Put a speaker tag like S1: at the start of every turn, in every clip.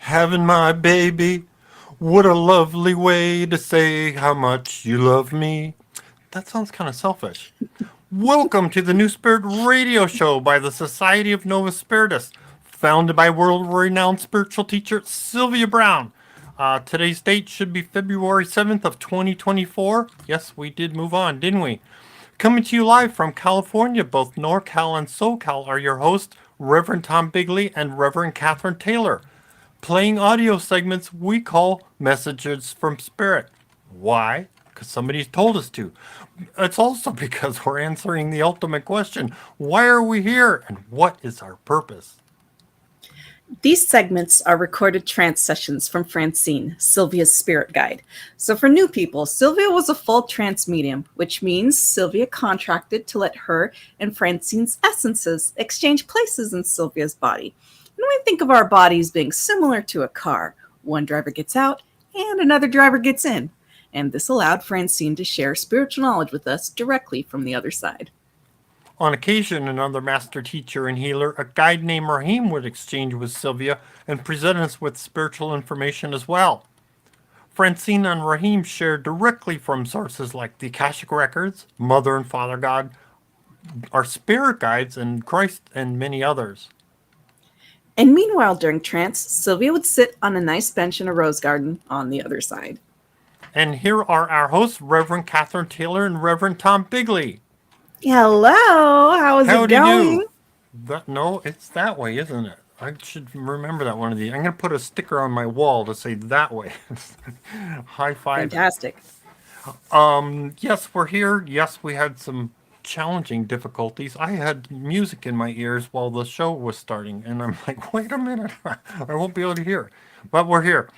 S1: Having my baby. What a lovely way to say how much you love me. That sounds kind of selfish. Welcome to the New Spirit Radio Show by the Society of Novus Spiritus, founded by world-renowned spiritual teacher Sylvia Browne. Today's date should be February 7th of 2024. Yes, we did move on, didn't we? Coming to you live from California, both NorCal and SoCal are your hosts, Reverend Tom Bigley and Reverend Catherine Taylor, playing audio segments we call Messages from Spirit. Why? Because somebody's told us to. It's also because we're answering the ultimate question: why are we here and what is our purpose?
S2: These segments are recorded trance sessions from Francine, Sylvia's spirit guide. So for new people, Sylvia was a full trance medium, which means Sylvia contracted to let her and Francine's essences exchange places in Sylvia's body. And we think of our bodies being similar to a car. One driver gets out and another driver gets in. And this allowed Francine to share spiritual knowledge with us directly from the other side.
S1: On occasion, another master teacher and healer, a guide named Rahim, would exchange with Sylvia and present us with spiritual information as well. Francine and Rahim shared directly from sources like the Akashic Records, Mother and Father God, our spirit guides, and Christ, and many others.
S2: And meanwhile, during trance, Sylvia would sit on a nice bench in a rose garden on the other side.
S1: And here are our hosts, Reverend Catherine Taylor and Reverend Tom Bigley.
S2: Hello, how is it
S1: Howdy
S2: going?
S1: do. No, it's that way, isn't it? I should remember that one of these. I'm going to put a sticker on my wall to say that way. High five.
S2: Fantastic.
S1: Yes, we're here. Yes, we had some challenging difficulties. I had music in my ears while the show was starting, and I'm like, wait a minute, I won't be able to hear. But we're here.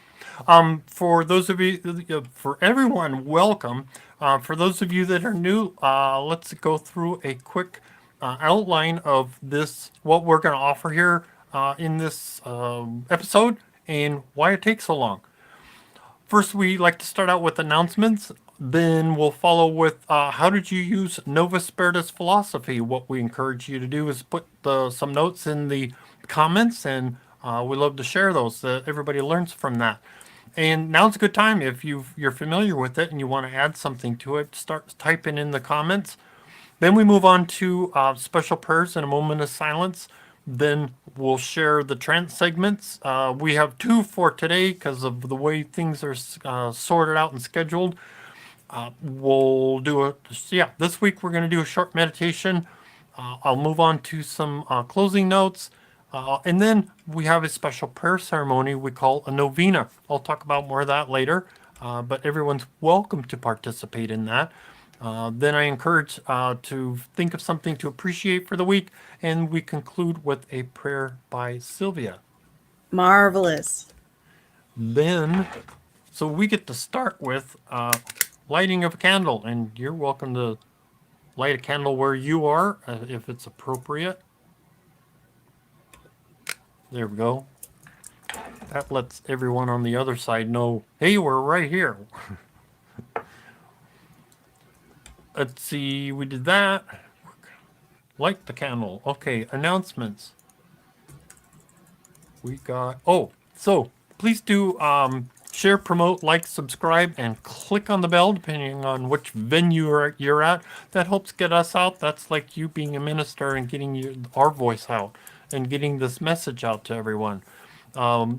S1: For those of you, for everyone, welcome. For those of you that are new, let's go through a quick outline of this, what we're going to offer here in this episode, and why it takes so long. First, we like to start out with announcements. Then we'll follow with how did you use Novus Spiritus philosophy? What we encourage you to do is put some notes in the comments, and we love to share those. Everybody learns from that. And now's a good time if you're familiar with it and you want to add something to it. Start typing in the comments. Then we move on to special prayers and a moment of silence. Then we'll share the trance segments. We have two for today because of the way things are sorted out and scheduled. We'll do this week we're going to do a short meditation. I'll move on to some closing notes. And then we have a special prayer ceremony we call a novena. I'll talk about more of that later, but everyone's welcome to participate in that. Then I encourage to think of something to appreciate for the week, and we conclude with a prayer by Sylvia.
S2: Marvelous.
S1: Then, so we get to start with lighting of a candle, and you're welcome to light a candle where you are if it's appropriate. There we go. That lets everyone on the other side know, hey, we're right here. Let's see, we did that. Light the candle. Okay, announcements. We got, so please do share, promote, like, subscribe, and click on the bell depending on which venue you're at. That helps get us out. That's like you being a minister and getting our voice out and getting this message out to everyone.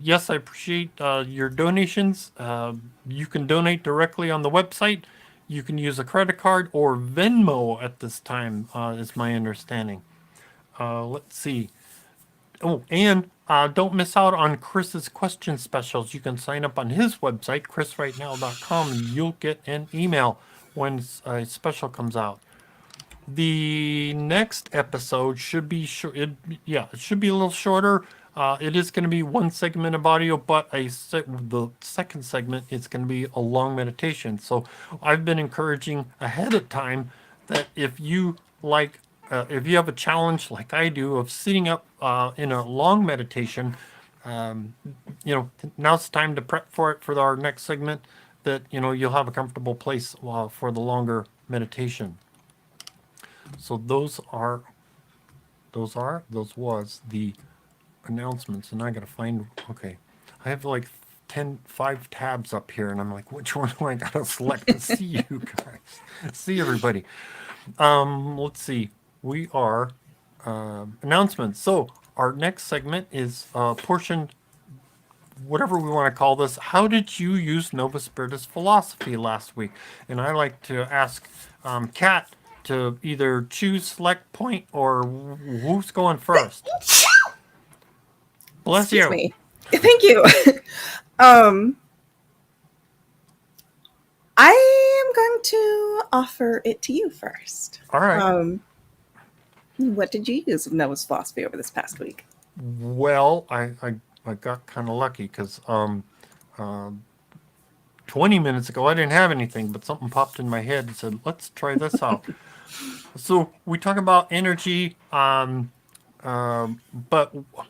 S1: Yes, I appreciate your donations. You can donate directly on the website. You can use a credit card or Venmo at this time, is my understanding. Let's see. Oh, and don't miss out on Chris's question specials. You can sign up on his website, chrisrightnow.com, and you'll get an email when a special comes out. The next episode should be short. It should be a little shorter. It is going to be one segment of audio, but the second segment is going to be a long meditation. So I've been encouraging ahead of time that if you have a challenge like I do of sitting up in a long meditation, now's the time to prep for it for our next segment. That you'll have a comfortable place for the longer meditation. So those was the announcements, and I gotta find. Okay, I have like 5 tabs up here, and I'm like, which one do I gotta select to see you guys? See everybody. Let's see. We are announcements. So our next segment is portion, whatever we want to call this. How did you use Novus Spiritus philosophy last week? And I like to ask Kat to either choose, select, point, or who's going first. Bless
S2: Excuse
S1: you.
S2: me. Thank you. um, I am going to offer it to you first.
S1: All right.
S2: What did you use of Noah's philosophy over this past week?
S1: Well, I got kind of lucky because 20 minutes ago I didn't have anything, but something popped in my head and said, let's try this out. So we talk about energy, but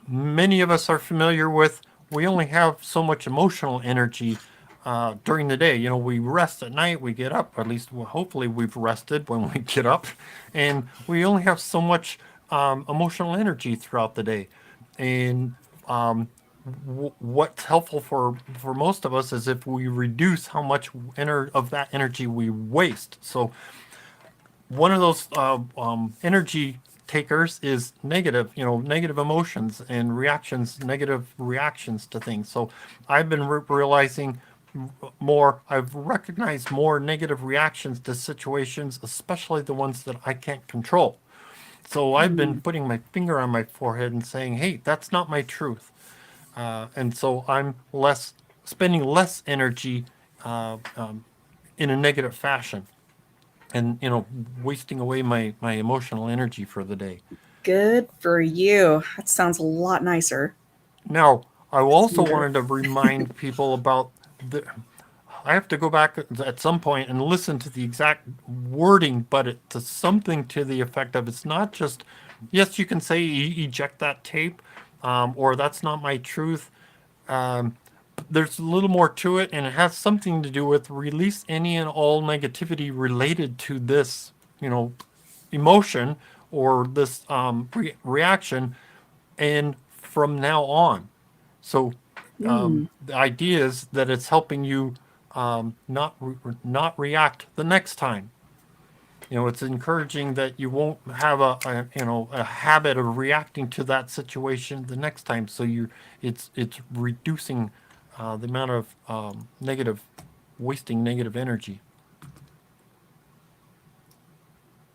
S1: many of us are familiar with we only have so much emotional energy during the day. You know, we rest at night, we get up, at least hopefully we've rested when we get up, and we only have so much emotional energy throughout the day. And what's helpful for most of us is if we reduce how much of that energy we waste. So one of those energy takers is negative, negative emotions and reactions, negative reactions to things. So I've been realizing more, I've recognized more negative reactions to situations, especially the ones that I can't control. So I've been putting my finger on my forehead and saying, hey, that's not my truth. And so I'm spending less energy in a negative fashion, and wasting away my emotional energy for the day.
S2: Good for you. That sounds a lot nicer.
S1: Now, I also
S2: Smoother.
S1: wanted to remind people about the. I have to go back at some point and listen to the exact wording, but it's something to the effect of it's not just, yes, you can say eject that tape, or that's not my truth. Um, there's a little more to it, and it has something to do with release any and all negativity related to this, emotion or this reaction, and from now on. So the idea is that it's helping you not react the next time. It's encouraging that you won't have a habit of reacting to that situation the next time. So it's reducing the amount of wasting negative energy.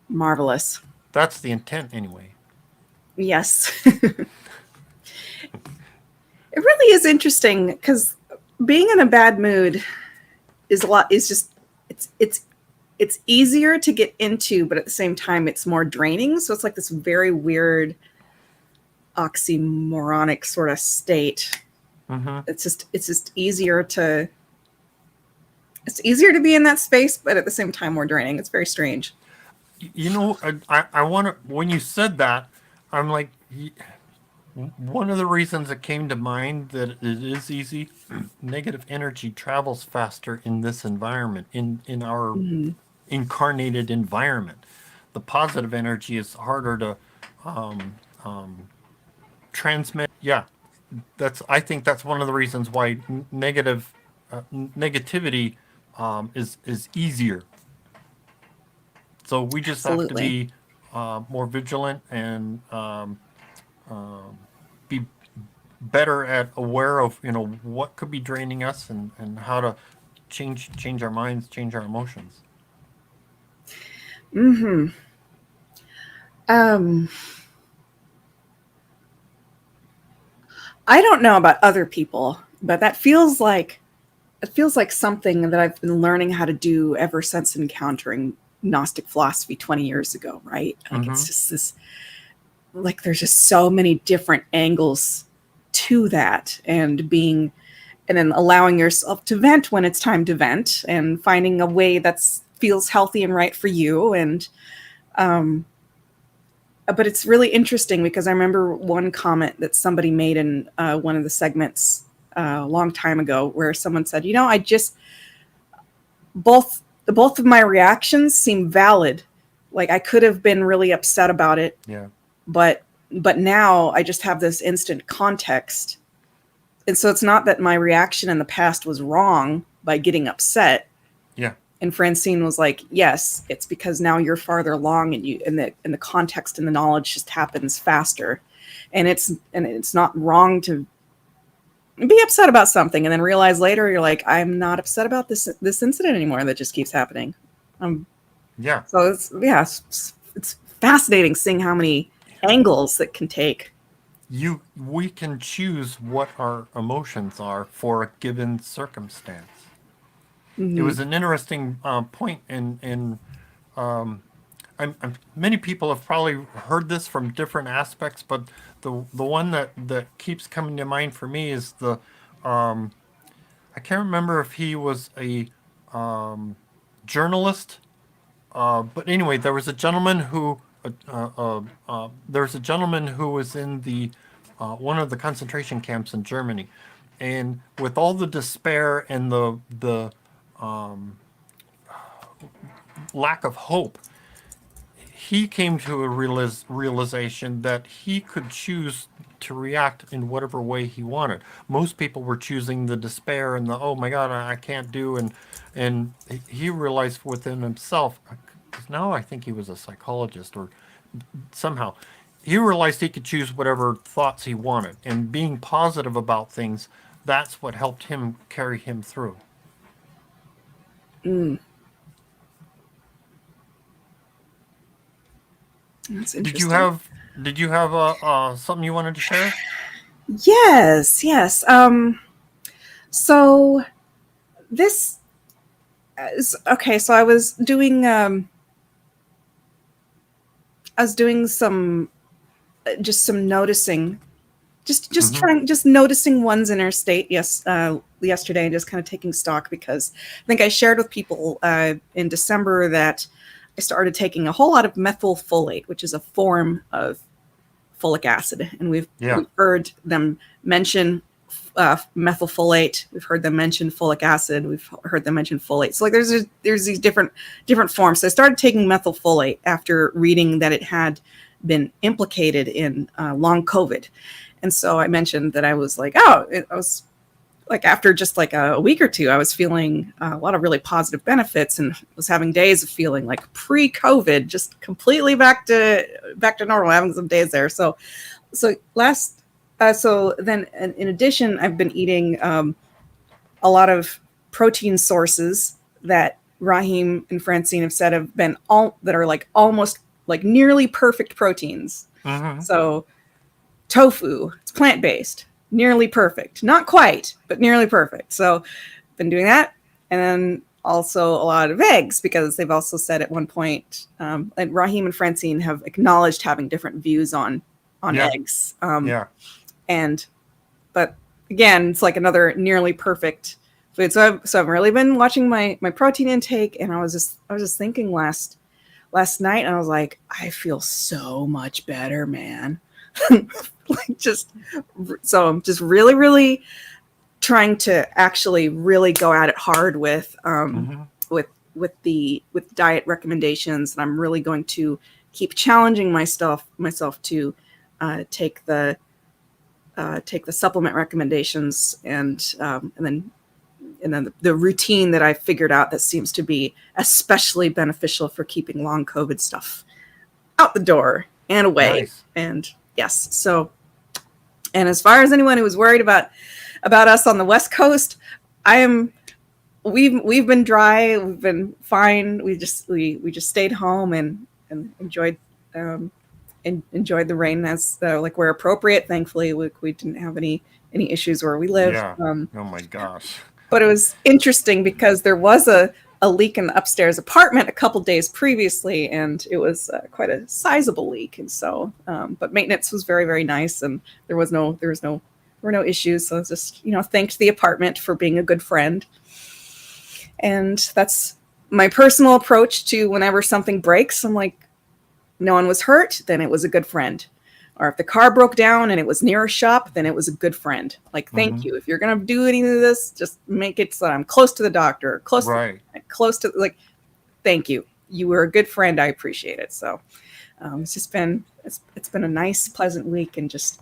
S2: Marvelous.
S1: That's the intent anyway.
S2: Yes. It really is interesting because being in a bad mood it's easier to get into, but at the same time it's more draining. So it's like this very weird oxymoronic sort of state.
S1: Mm-hmm.
S2: It's just easier to be in that space, but at the same time more draining. It's very strange.
S1: I want to, when you said that, I'm like, one of the reasons it came to mind that it is easy, negative energy travels faster in this environment, in our incarnated environment. The positive energy is harder to transmit. Yeah, I think that's one of the reasons why negativity is easier. So we just have to
S2: Absolutely.
S1: be more vigilant and be better at aware of what could be draining us, and how to change our minds, change our emotions.
S2: Mm-hmm. Um, I don't know about other people, but that feels like something that I've been learning how to do ever since encountering Gnostic philosophy 20 years ago, right? Like
S1: Mm-hmm.
S2: it's just this, like there's just so many different angles to that, and then allowing yourself to vent when it's time to vent, and finding a way that feels healthy and right for you. And but it's really interesting because I remember one comment that somebody made in one of the segments a long time ago, where someone said, I just both of my reactions seem valid. Like I could have been really upset about it,
S1: Yeah.
S2: but now I just have this instant context and so it's not that my reaction in the past was wrong by getting upset.
S1: Yeah.
S2: And Francine was like, yes, it's because now you're farther along and the context and the knowledge just happens faster. And it's not wrong to be upset about something and then realize later you're like, I'm not upset about this incident anymore that just keeps happening.
S1: Yeah.
S2: So it's fascinating seeing how many angles that can take.
S1: We can choose what our emotions are for a given circumstance. It was an interesting point in many people have probably heard this from different aspects, but the one that keeps coming to mind for me is I can't remember if he was a journalist, but anyway, there was a gentleman who was in the one of the concentration camps in Germany, and with all the despair and the lack of hope, he came to a realization that he could choose to react in whatever way he wanted. Most people were choosing the despair and the oh my god I can't do, and he realized within himself, because now I think he was a psychologist or somehow he realized he could choose whatever thoughts he wanted, and being positive about things, that's what helped him carry him through.
S2: That's
S1: Did
S2: interesting.
S1: you have something you wanted to share?
S2: Yes. So this is okay. So I was doing some some noticing, just noticing one's inner state. Yesterday, and just kind of taking stock, because I think I shared with people in December that I started taking a whole lot of methylfolate, which is a form of folic acid, and we've heard them mention methylfolate. We've heard them mention folic acid. We've heard them mention folate. So like there's these different forms. So I started taking methylfolate after reading that it had been implicated in long COVID, and so I mentioned that I was like, I was like, after just like a week or two, I was feeling a lot of really positive benefits, and was having days of feeling like pre-COVID, just completely back to normal, having some days there. So then in addition, I've been eating a lot of protein sources that Rahim and Francine have said have been that are like almost like nearly perfect proteins.
S1: Mm-hmm.
S2: So tofu, it's plant-based, nearly perfect, not quite, but nearly perfect. So been doing that. And then also a lot of eggs, because they've also said at one point, and Rahim and Francine have acknowledged having different views on eggs. But again, it's like another nearly perfect food. So I've really been watching my protein intake, and I was just thinking last night, and I was like, I feel so much better, man. So I'm just really, really trying to actually really go at it hard with diet recommendations, and I'm really going to keep challenging myself to take the supplement recommendations, and then the routine that I figured out that seems to be especially beneficial for keeping long COVID stuff out the door and away.
S1: Nice.
S2: And yes, so, and as far as anyone who was worried about us on the West Coast, we've been dry, we've been fine. We just stayed home and enjoyed the rain as like where appropriate. Thankfully, we didn't have any issues where we live.
S1: Yeah. Oh my gosh.
S2: But it was interesting because there was a leak in the upstairs apartment a couple days previously, and it was quite a sizable leak. And so, but maintenance was very, very nice, and there were no issues. So I just, thanked the apartment for being a good friend. And that's my personal approach to whenever something breaks. I'm like, no one was hurt, then it was a good friend. Or if the car broke down and it was near a shop, then it was a good friend. Like, thank you. If you're going to do any of this, just make it so I'm close to the doctor, close to like, thank you. You were a good friend. I appreciate it. So it's been a nice, pleasant week, and just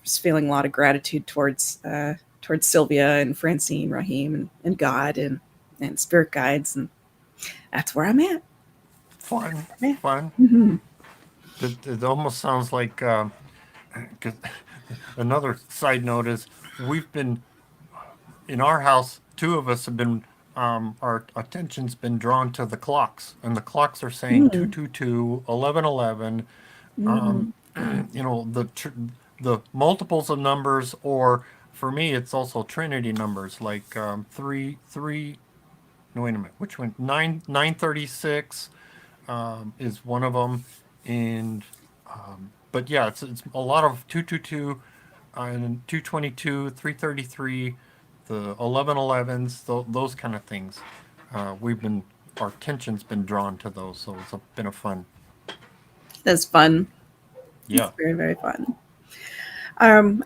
S2: just feeling a lot of gratitude towards Sylvia and Francine, Rahim, and God and spirit guides, and that's where I'm at.
S1: Fun,
S2: Yeah.
S1: fun.
S2: Mm-hmm.
S1: It almost sounds like 'cause another side note is we've been in our house. Two of us have been our attention's been drawn to the clocks, and the clocks are saying
S2: Mm-hmm.
S1: 222, 1111.
S2: Mm-hmm.
S1: You know the multiples of numbers, or for me, it's also Trinity numbers like three three. No, wait a minute. Which one? 936 is one of them, and but yeah, it's a lot of 222 and 222, 333, the 1111s, those kind of things. We've been our attention's been drawn to those, so been a fun.
S2: That's fun. It's
S1: Yeah.
S2: very, very fun. Um,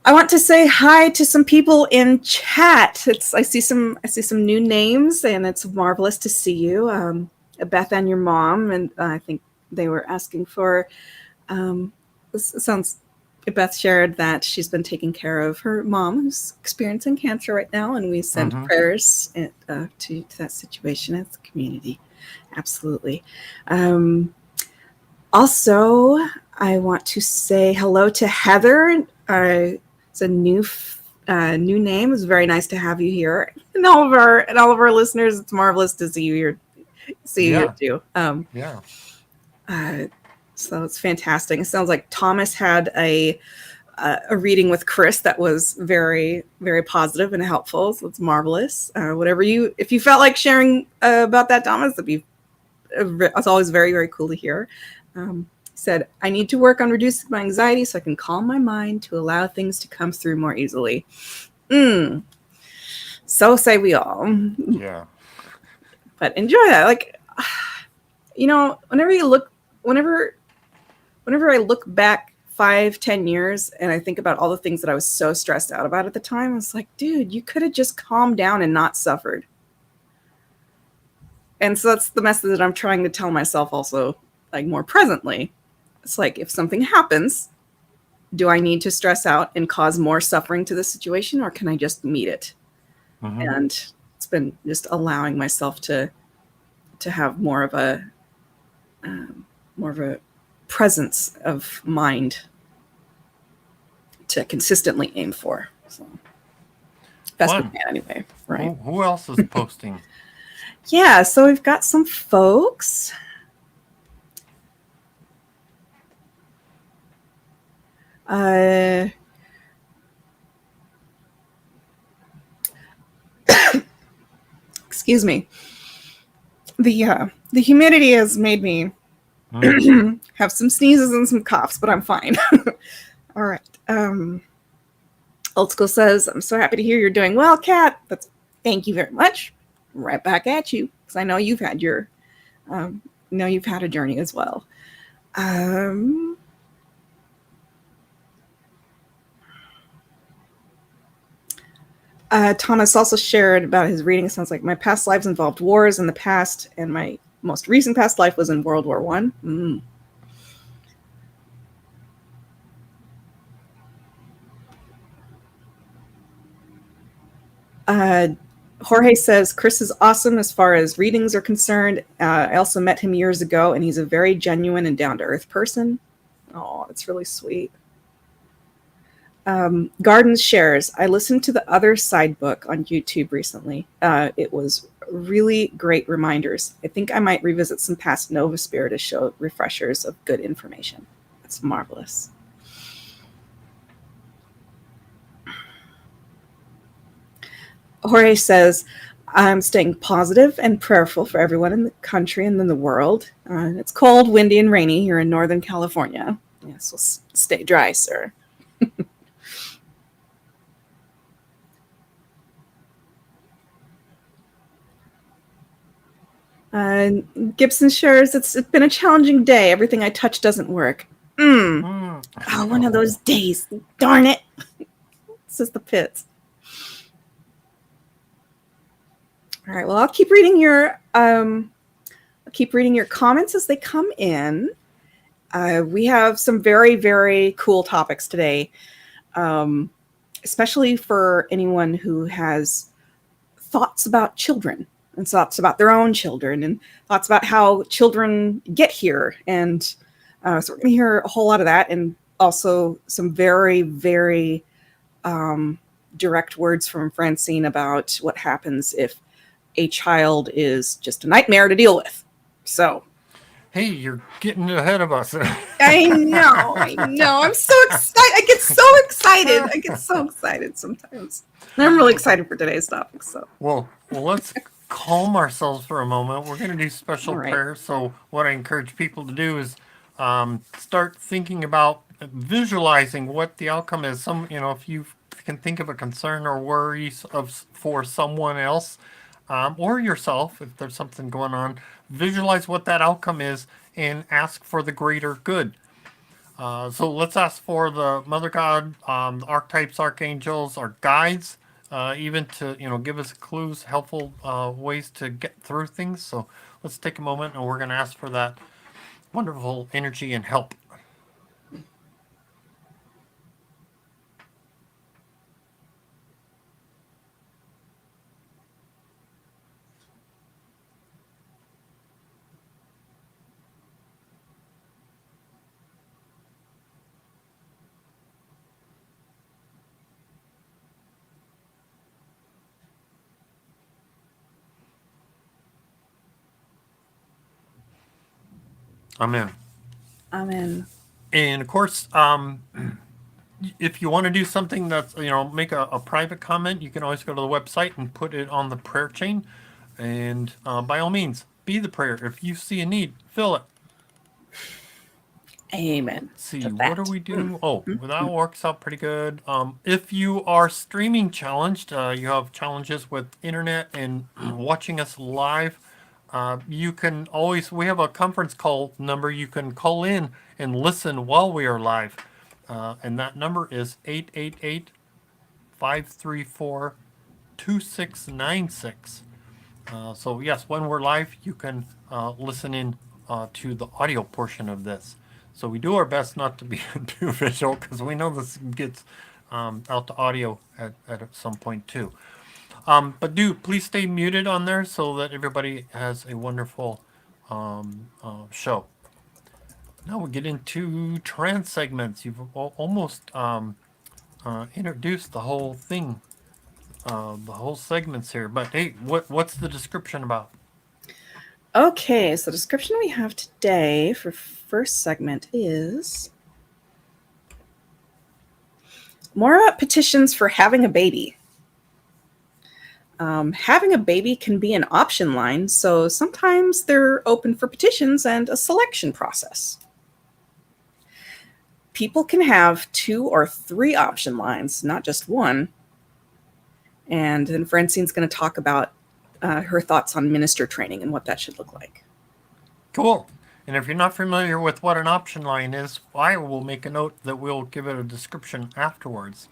S2: I want to say hi to some people in chat. I see some new names, and it's marvelous to see you. Beth and your mom, and I think they were asking for. This sounds. Beth shared that she's been taking care of her mom, who's experiencing cancer right now, and we send
S1: Mm-hmm.
S2: prayers to that situation as a community. Absolutely. Um, Also, I want to say hello to Heather. It's a new name. It's very nice to have you here, and all of our listeners. It's marvelous to see you here. See you
S1: Yeah.
S2: here too.
S1: Yeah.
S2: Uh, so it's fantastic. It sounds like Thomas had a reading with Chris that was very, very positive and helpful. So it's marvelous. If you felt like sharing about that, Thomas, it's always very, very cool to hear. Said, I need to work on reducing my anxiety so I can calm my mind to allow things to come through more easily. So say we all.
S1: Yeah.
S2: But enjoy that. Like, whenever I look back 5-10 years and I think about all the things that I was so stressed out about at the time, I was like, dude, you could have just calmed down and not suffered. And so that's the message that I'm trying to tell myself also, like more presently. It's like, if something happens, do I need to stress out and cause more suffering to the situation, or can I just meet it?
S1: Mm-hmm.
S2: And it's been just allowing myself to have more of a presence of mind to consistently aim for. So best we
S1: Fun.
S2: can anyway, right?
S1: Who else is posting?
S2: Yeah, so we've got some folks. Excuse me. The humidity has made me have some sneezes and some coughs, but I'm fine. All right. Old School says, I'm so happy to hear you're doing well, Kat. Thank you very much. Right back at you, because I know you've had a journey as well. Thomas also shared about his reading. It sounds like my past lives involved wars in the past, and my most recent past life was in World War I. Jorge says, Chris is awesome as far as readings are concerned. I also met him years ago, and he's a very genuine and down-to-earth person. Oh, it's really sweet. Gardens shares, I listened to the Other Side book on YouTube recently. It was really great reminders. I think I might revisit some past Novus Spiritus show refreshers of good information. It's marvelous. Jorge says, I'm staying positive and prayerful for everyone in the country and in the world. It's cold, windy, and rainy here in Northern California. Yes, so stay dry, sir. Gibson shares, it's been a challenging day. Everything I touch doesn't work. Oh, one of those days. Darn it. This is the pits. All right. Well, I'll keep reading your comments as they come in. We have some very, very cool topics today, especially for anyone who has thoughts about children and thoughts about their own children and thoughts about how children get here. And so we're going to hear a whole lot of that, and also some very, very direct words from Francine about what happens if a child is just a nightmare to deal with. So,
S1: Hey, you're getting ahead of us.
S2: I know. I'm so excited. I get so excited sometimes. And I'm really excited for today's topic. So,
S1: Well, let's calm ourselves for a moment. We're going to do special
S2: All right.
S1: prayers. So, what I encourage people to do is start thinking about visualizing what the outcome is. If you can think of a concern or worries for someone else or yourself, if there's something going on, visualize what that outcome is and ask for the greater good. So let's ask for the Mother God, the archetypes, archangels, our guides, even to give us clues, helpful ways to get through things. So let's take a moment and we're going to ask for that wonderful energy and help. Amen.
S2: amen.
S1: And of course, if you want to do something that's, make a private comment, you can always go to the website and put it on the prayer chain. And by all means, be the prayer. If you see a need, fill it.
S2: Amen.
S1: Let's see,
S2: to
S1: what
S2: that.
S1: are we doing? Oh, well, that works out pretty good. If you are streaming challenged, you have challenges with internet and watching us live, you can always, we have a conference call number. You can call in and listen while we are live. And that number is 888-534-2696. So yes, when we're live, you can listen in to the audio portion of this. So we do our best not to be too visual because we know this gets out to audio at some point too. But please stay muted on there so that everybody has a wonderful show. Now we get into trance segments. You've almost introduced the whole thing, the whole segments here. But hey, what's the description about?
S2: Okay, so the description we have today for first segment is more about petitions for having a baby. Having a baby can be an option line, so sometimes they're open for petitions and a selection process. People can have 2 or 3 option lines, not just one. And then Francine's going to talk about her thoughts on minister training and what that should look like.
S1: Cool. And if you're not familiar with what an option line is, I will make a note that we'll give it a description afterwards.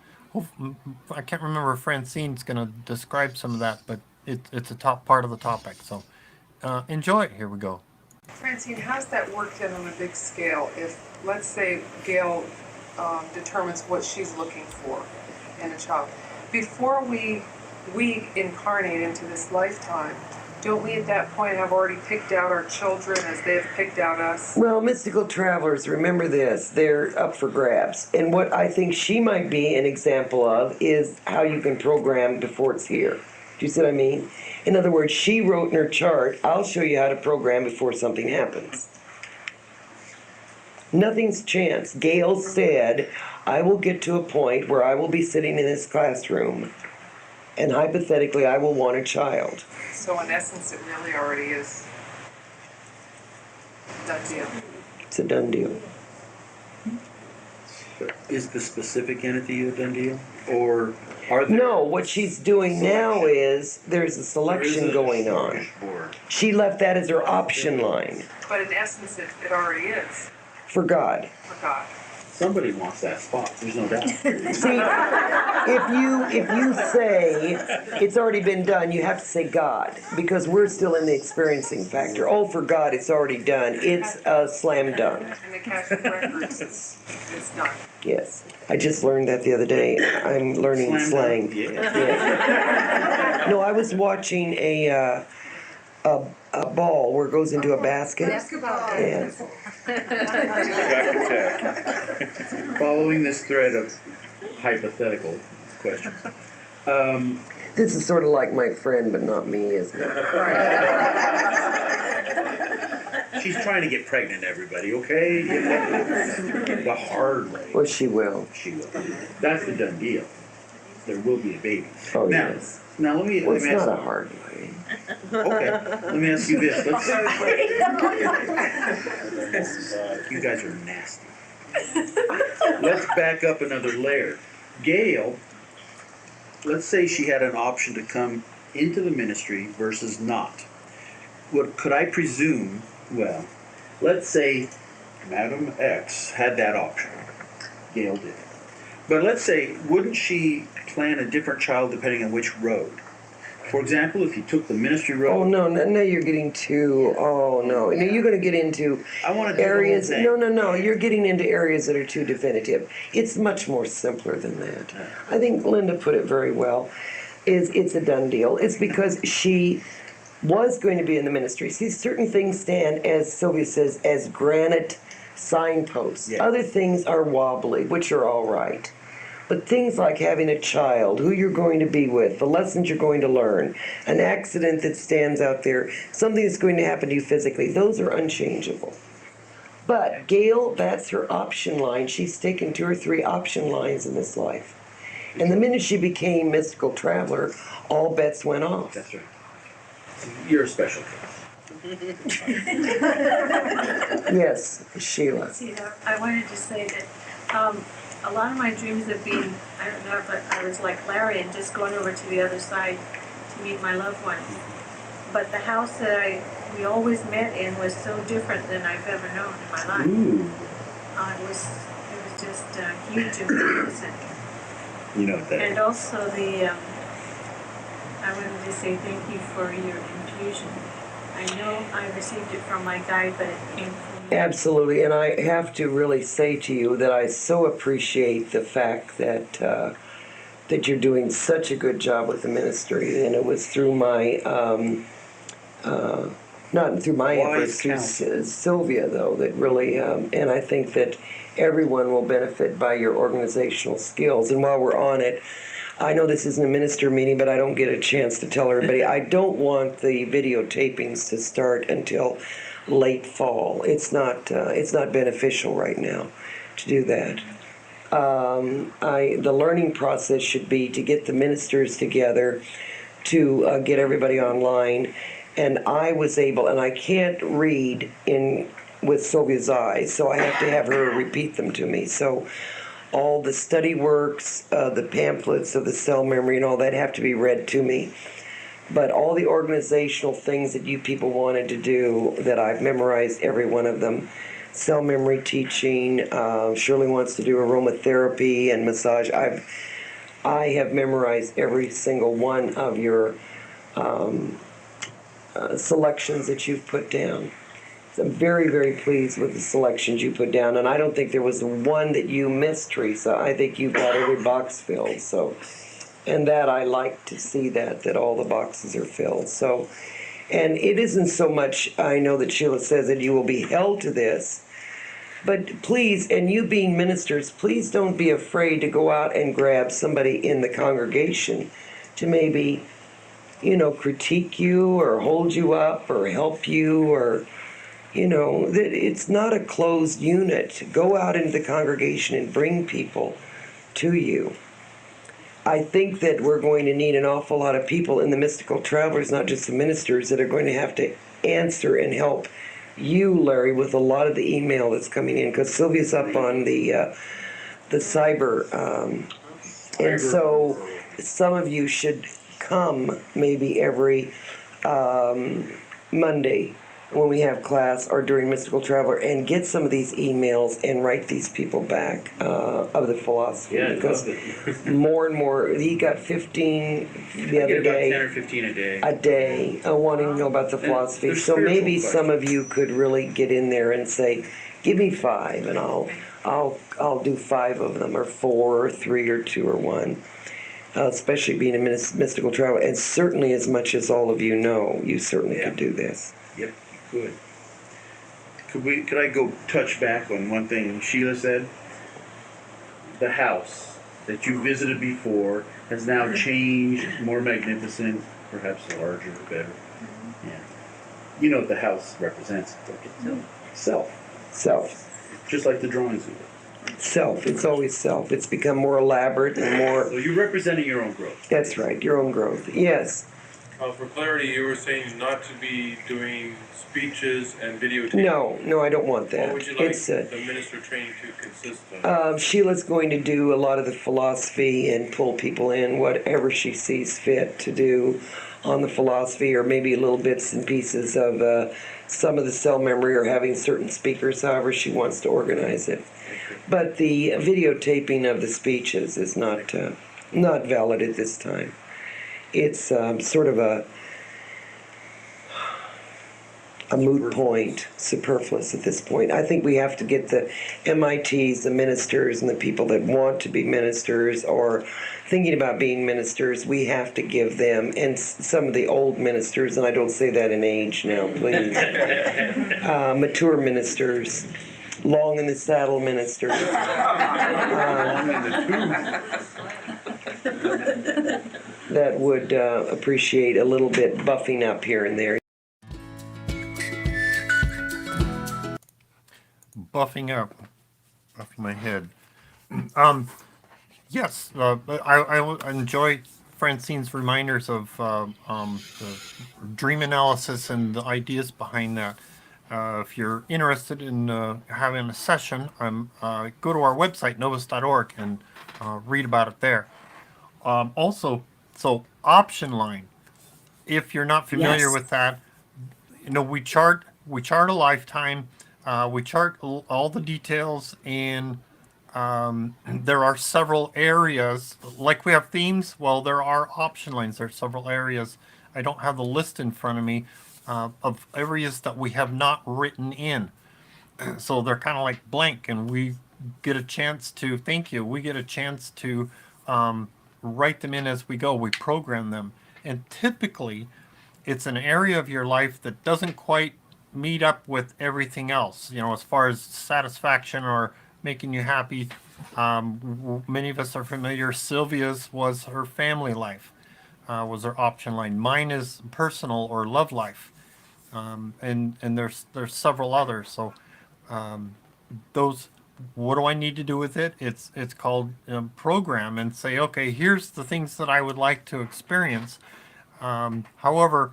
S1: I can't remember if Francine's going to describe some of that, but it's a top part of the topic. So enjoy it. Here we go.
S3: Francine, how's that work then on a big scale? If, let's say, Gail determines what she's looking for in a child, before we incarnate into this lifetime, don't we at that point have already picked out our children as they have picked out us?
S4: Well, mystical travelers, remember this, they're up for grabs. And what I think she might be an example of is how you can program before it's here. Do you see what I mean? In other words, she wrote in her chart, I'll show you how to program before something happens. Nothing's chance. Gail said, I will get to a point where I will be sitting in this classroom, and hypothetically, I will want a child.
S3: So in essence, it really already is done deal.
S4: It's a done deal.
S5: Is the specific entity a done deal? Or are there...
S4: No, what she's doing now is there's a selection going on. She left that as her option line.
S3: But in essence, it already is
S4: For God.
S3: for God.
S5: somebody wants that spot, there's no doubt.
S4: See, if you say it's already been done, you have to say God, because we're still in the experiencing factor. Oh, for God, it's already done. It's a slam dunk.
S3: And the cash records, it's done.
S4: Yes, I just learned that the other day. I'm learning
S5: Slam
S4: slang.
S5: dunk, yeah.
S4: Yeah. No, I was watching a ball where it goes into a basket.
S3: Basketball.
S4: Yes.
S5: Dr. Tech, following this thread of hypothetical questions,
S4: This is sort of like my friend, but not me, isn't it?
S5: she's trying to get pregnant, everybody, okay? The hard way.
S4: Well, she will.
S5: She will. That's the done deal. There will be a baby.
S4: Oh,
S5: now,
S4: yes.
S5: now let me
S4: Well, it's
S5: ask
S4: not a hard way.
S5: Okay, let me ask you this. You guys are nasty. Let's back up another layer. Gail, let's say she had an option to come into the ministry versus not. What could I presume? Well, let's say Madam X had that option. Gail did. But let's say, wouldn't she plan a different child depending on which road? For example, if you took the ministry road.
S4: Oh, no, you're getting too, no, you're going to get into
S5: I want to do
S4: areas,
S5: the whole thing.
S4: no, you're getting into areas that are too definitive. It's much more simpler than that. I think Linda put it very well, it's a done deal. It's because she was going to be in the ministry. See, certain things stand, as Sylvia says, as granite signposts.
S5: Yeah.
S4: Other things are wobbly, which are all right. But things like having a child, who you're going to be with, the lessons you're going to learn, an accident that stands out there, something that's going to happen to you physically, those are unchangeable. But Gail, that's her option line. She's taken 2 or 3 option lines in this life. And the minute she became mystical traveler, all bets went off.
S5: That's right. You're a special case.
S4: Yes, Sheila.
S6: See, I wanted to say that a lot of my dreams have been, I don't know, but I was like Larry and just going over to the other side to meet my loved ones. But the house that we always met in was so different than I've ever known in my life.
S5: Ooh.
S6: It was just huge and magnificent.
S5: You know what that
S6: And
S5: is.
S6: also I wanted to say thank you for your infusion. I know I received it from my guide, but it came from you.
S4: Absolutely, and I have to really say to you that I so appreciate the fact that that you're doing such a good job with the ministry, and it was through my not through my efforts, through Sylvia though, that really, and I think that everyone will benefit by your organizational skills. And while we're on it, I know this isn't a minister meeting, but I don't get a chance to tell everybody, I don't want the videotapings to start until late fall. It's not beneficial right now to do that. The learning process should be to get the ministers together, to get everybody online, and I was able, and I can't read with Sylvia's eyes, so I have to have her repeat them to me. So all the study works, the pamphlets of the cell memory and all that have to be read to me. But all the organizational things that you people wanted to do, that I've memorized every one of them. Cell memory teaching, Shirley wants to do aromatherapy and massage. I have memorized every single one of your selections that you've put down. So I'm very, very pleased with the selections you put down, and I don't think there was one that you missed, Teresa. I think you got every box filled. So, and that I like to see that all the boxes are filled. So, and it isn't so much. I know that Sheila says that you will be held to this, but please, and you being ministers, please don't be afraid to go out and grab somebody in the congregation to maybe, critique you or hold you up or help you, or that it's not a closed unit. Go out into the congregation and bring people to you. I think that we're going to need an awful lot of people in the mystical travelers, not just the ministers, that are going to have to answer and help you, Larry, with a lot of the email that's coming in, because Sylvia's up on the cyber, and so some of you should come maybe every Monday when we have class or during Mystical Traveler and get some of these emails and write these people back of the philosophy.
S5: Yeah, I
S4: because
S5: love it.
S4: more and more, he got 15 the
S5: I get
S4: other
S5: about 10
S4: day.
S5: or 15 a day.
S4: A day wanting to know about the philosophy.
S5: they're
S4: So maybe
S5: spiritual
S4: some of you could really get in there and say, give me 5 and I'll do 5 of them, or 4 or 3 or 2 or 1. Especially being a mystical traveler, and certainly as much as all of you know, you certainly
S5: Yeah.
S4: could do this.
S5: Yep, you could. Could I go touch back on one thing Sheila said? The house that you visited before has now changed, more magnificent, perhaps larger, better. Yeah. You know what the house represents, don't you?
S4: Self.
S5: Just like the drawings of it.
S4: Self. It's always self. It's become more elaborate and more.
S5: So you're representing your own growth.
S4: That's right, your own growth. Yes.
S7: For clarity, you were saying not to be doing speeches and videotaping.
S4: No, I don't want that.
S7: What would you like
S4: It's
S7: the minister training to consist of?
S4: Sheila's going to do a lot of the philosophy and pull people in, whatever she sees fit to do on the philosophy, or maybe little bits and pieces of some of the cell memory, or having certain speakers, however she wants to organize it. But the videotaping of the speeches is not valid at this time. It's sort of a moot point, superfluous at this point. I think we have to get the MITs, the ministers, and the people that want to be ministers or thinking about being ministers, we have to give them, and some of the old ministers, and I don't say that in age now, please, mature ministers, long in the saddle ministers, that would appreciate a little bit buffing up here and there.
S1: Buffing up, buffing my head. Yes, I enjoy Francine's reminders of the dream analysis and the ideas behind that. If you're interested in having a session, go to our website, novus.org, and read about it there. Also, so option line. If you're not familiar
S2: Yes.
S1: with that, we chart a lifetime. We chart all the details, and there are several areas. Like we have themes, well, there are option lines. There are several areas. I don't have the list in front of me of areas that we have not written in. So they're kind of like blank, and we get a chance to, thank you, we get a chance to write them in as we go. We program them. And typically, it's an area of your life that doesn't quite meet up with everything else, as far as satisfaction or making you happy. Many of us are familiar. Sylvia's was her family life, was her option line. Mine is personal or love life. And there's several others. So those, what do I need to do with it? It's called program, and say, okay, here's the things that I would like to experience. However,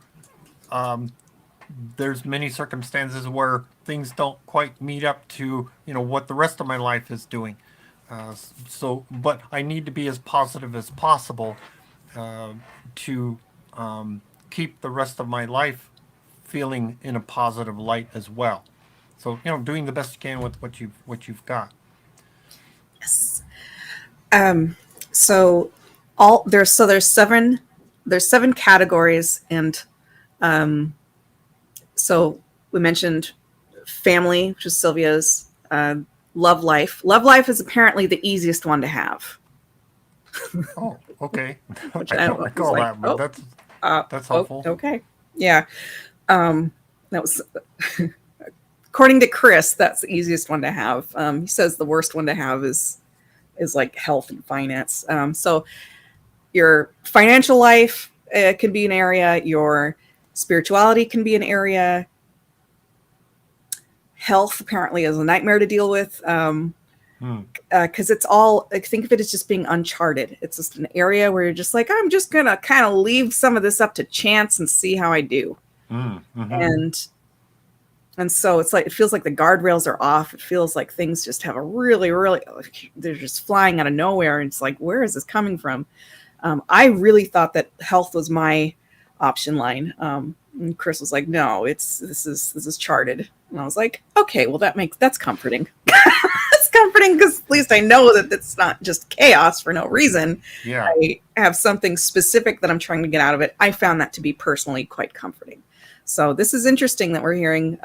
S1: there's many circumstances where things don't quite meet up to what the rest of my life is doing. But I need to be as positive as possible to keep the rest of my life feeling in a positive light as well. So doing the best you can with what you've got.
S2: Yes. So there's seven categories, and so we mentioned family, which is Sylvia's. Love life. Love life is apparently the easiest one to have.
S1: Oh, okay.
S2: Which
S1: I
S2: I
S1: don't
S2: was
S1: recall
S2: like,
S1: that, but
S2: oh,
S1: that's helpful.
S2: Okay. Yeah. That was according to Chris, that's the easiest one to have. He says the worst one to have is like health and finance. So your financial life can be an area, your spirituality can be an area. Health apparently is a nightmare to deal with. Because it's all, think of it as just being uncharted. It's just an area where you're just like, I'm just gonna kind of leave some of this up to chance and see how I do. And so it's like, it feels like the guardrails are off. It feels like things just have a really, they're just flying out of nowhere. And it's like, where is this coming from? I really thought that health was my option line. And Chris was like, no, this is charted. And I was like, okay, well that's comforting. It's comforting because at least I know that it's not just chaos for no reason.
S1: Yeah.
S2: I have something specific that I'm trying to get out of it. I found that to be personally quite comforting. So this is interesting that we're hearing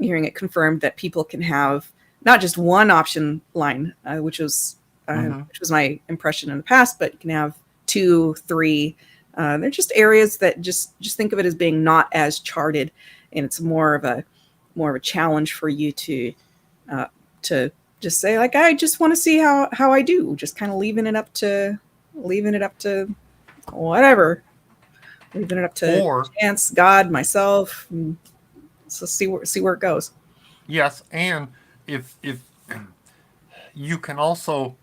S2: it confirmed that people can have not just one option line, which was my impression in the past, but you can have 2, 3. They're just areas that just think of it as being not as charted, and it's more of a challenge for you to just say, like, I just want to see how I do, just kind of leaving it up to whatever, leaving it up to chance, God, myself. So see where it goes.
S1: Yes, and if you can also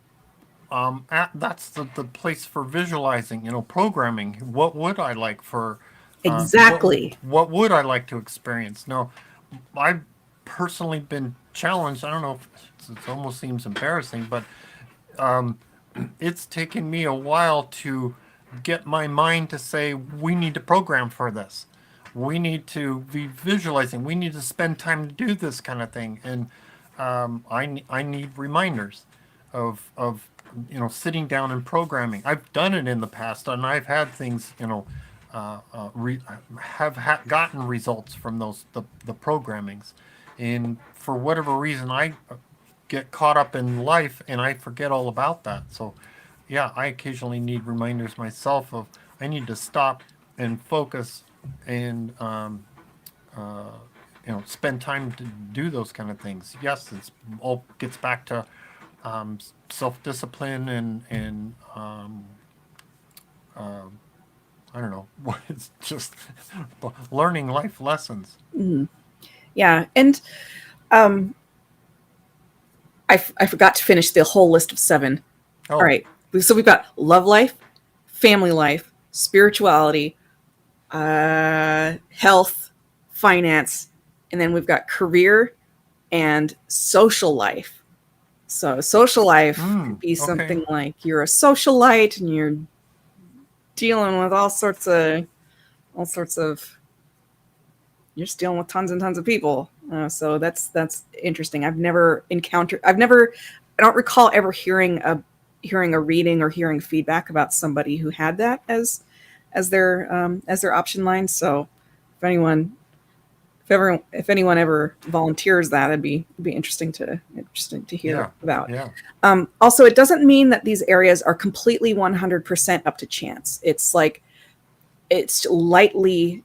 S1: that's the place for visualizing, programming. What would I like for
S2: exactly?
S1: What would I like to experience? Now, I've personally been challenged. I don't know if it almost seems embarrassing, but it's taken me a while to get my mind to say, we need to program for this. We need to be visualizing. We need to spend time to do this kind of thing. And I need reminders of sitting down and programming. I've done it in the past, and I've had things, gotten results from the programmings. And for whatever reason, I get caught up in life and I forget all about that. So yeah, I occasionally need reminders myself of, I need to stop and focus and spend time to do those kind of things. Yes, it's all gets back to self-discipline and I don't know, it's just learning life lessons.
S2: Mm-hmm. Yeah, and I forgot to finish the whole list of 7.
S1: Oh.
S2: All right, so we've got love life, family life, spirituality, health, finance, and then we've got career and social life. So social life could be something like you're a socialite and you're dealing with all sorts of you're just dealing with tons and tons of people. So that's interesting. I don't recall ever hearing a reading or hearing feedback about somebody who had that as their option line. So if anyone ever volunteers that, it'd be interesting to hear about.
S1: Yeah.
S2: Also, it doesn't mean that these areas are completely 100% up to chance. It's like it's lightly.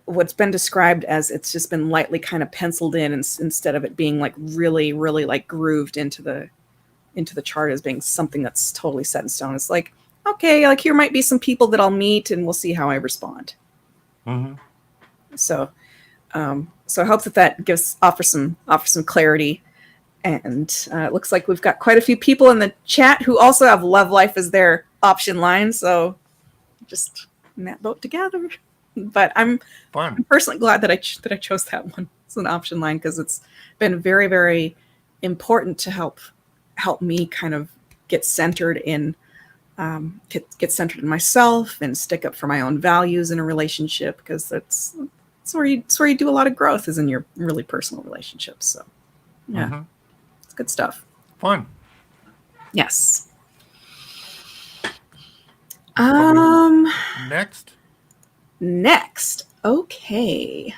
S2: What's been described as it's just been lightly kind of penciled in, instead of it being like really, really like grooved into the chart as being something that's totally set in stone. It's like, okay, like here might be some people that I'll meet and we'll see how I respond.
S1: Mm-hmm.
S2: So I hope that offers some clarity. And it looks like we've got quite a few people in the chat who also have love life as their option line. So just in that boat together. But I'm personally glad that I chose that one as an option line, because it's been very, very important to help me kind of get centered in myself and stick up for my own values in a relationship, because that's where you do a lot of growth, is in your really personal relationships. So yeah, It's good stuff.
S1: Fun.
S2: Yes. Next. Okay.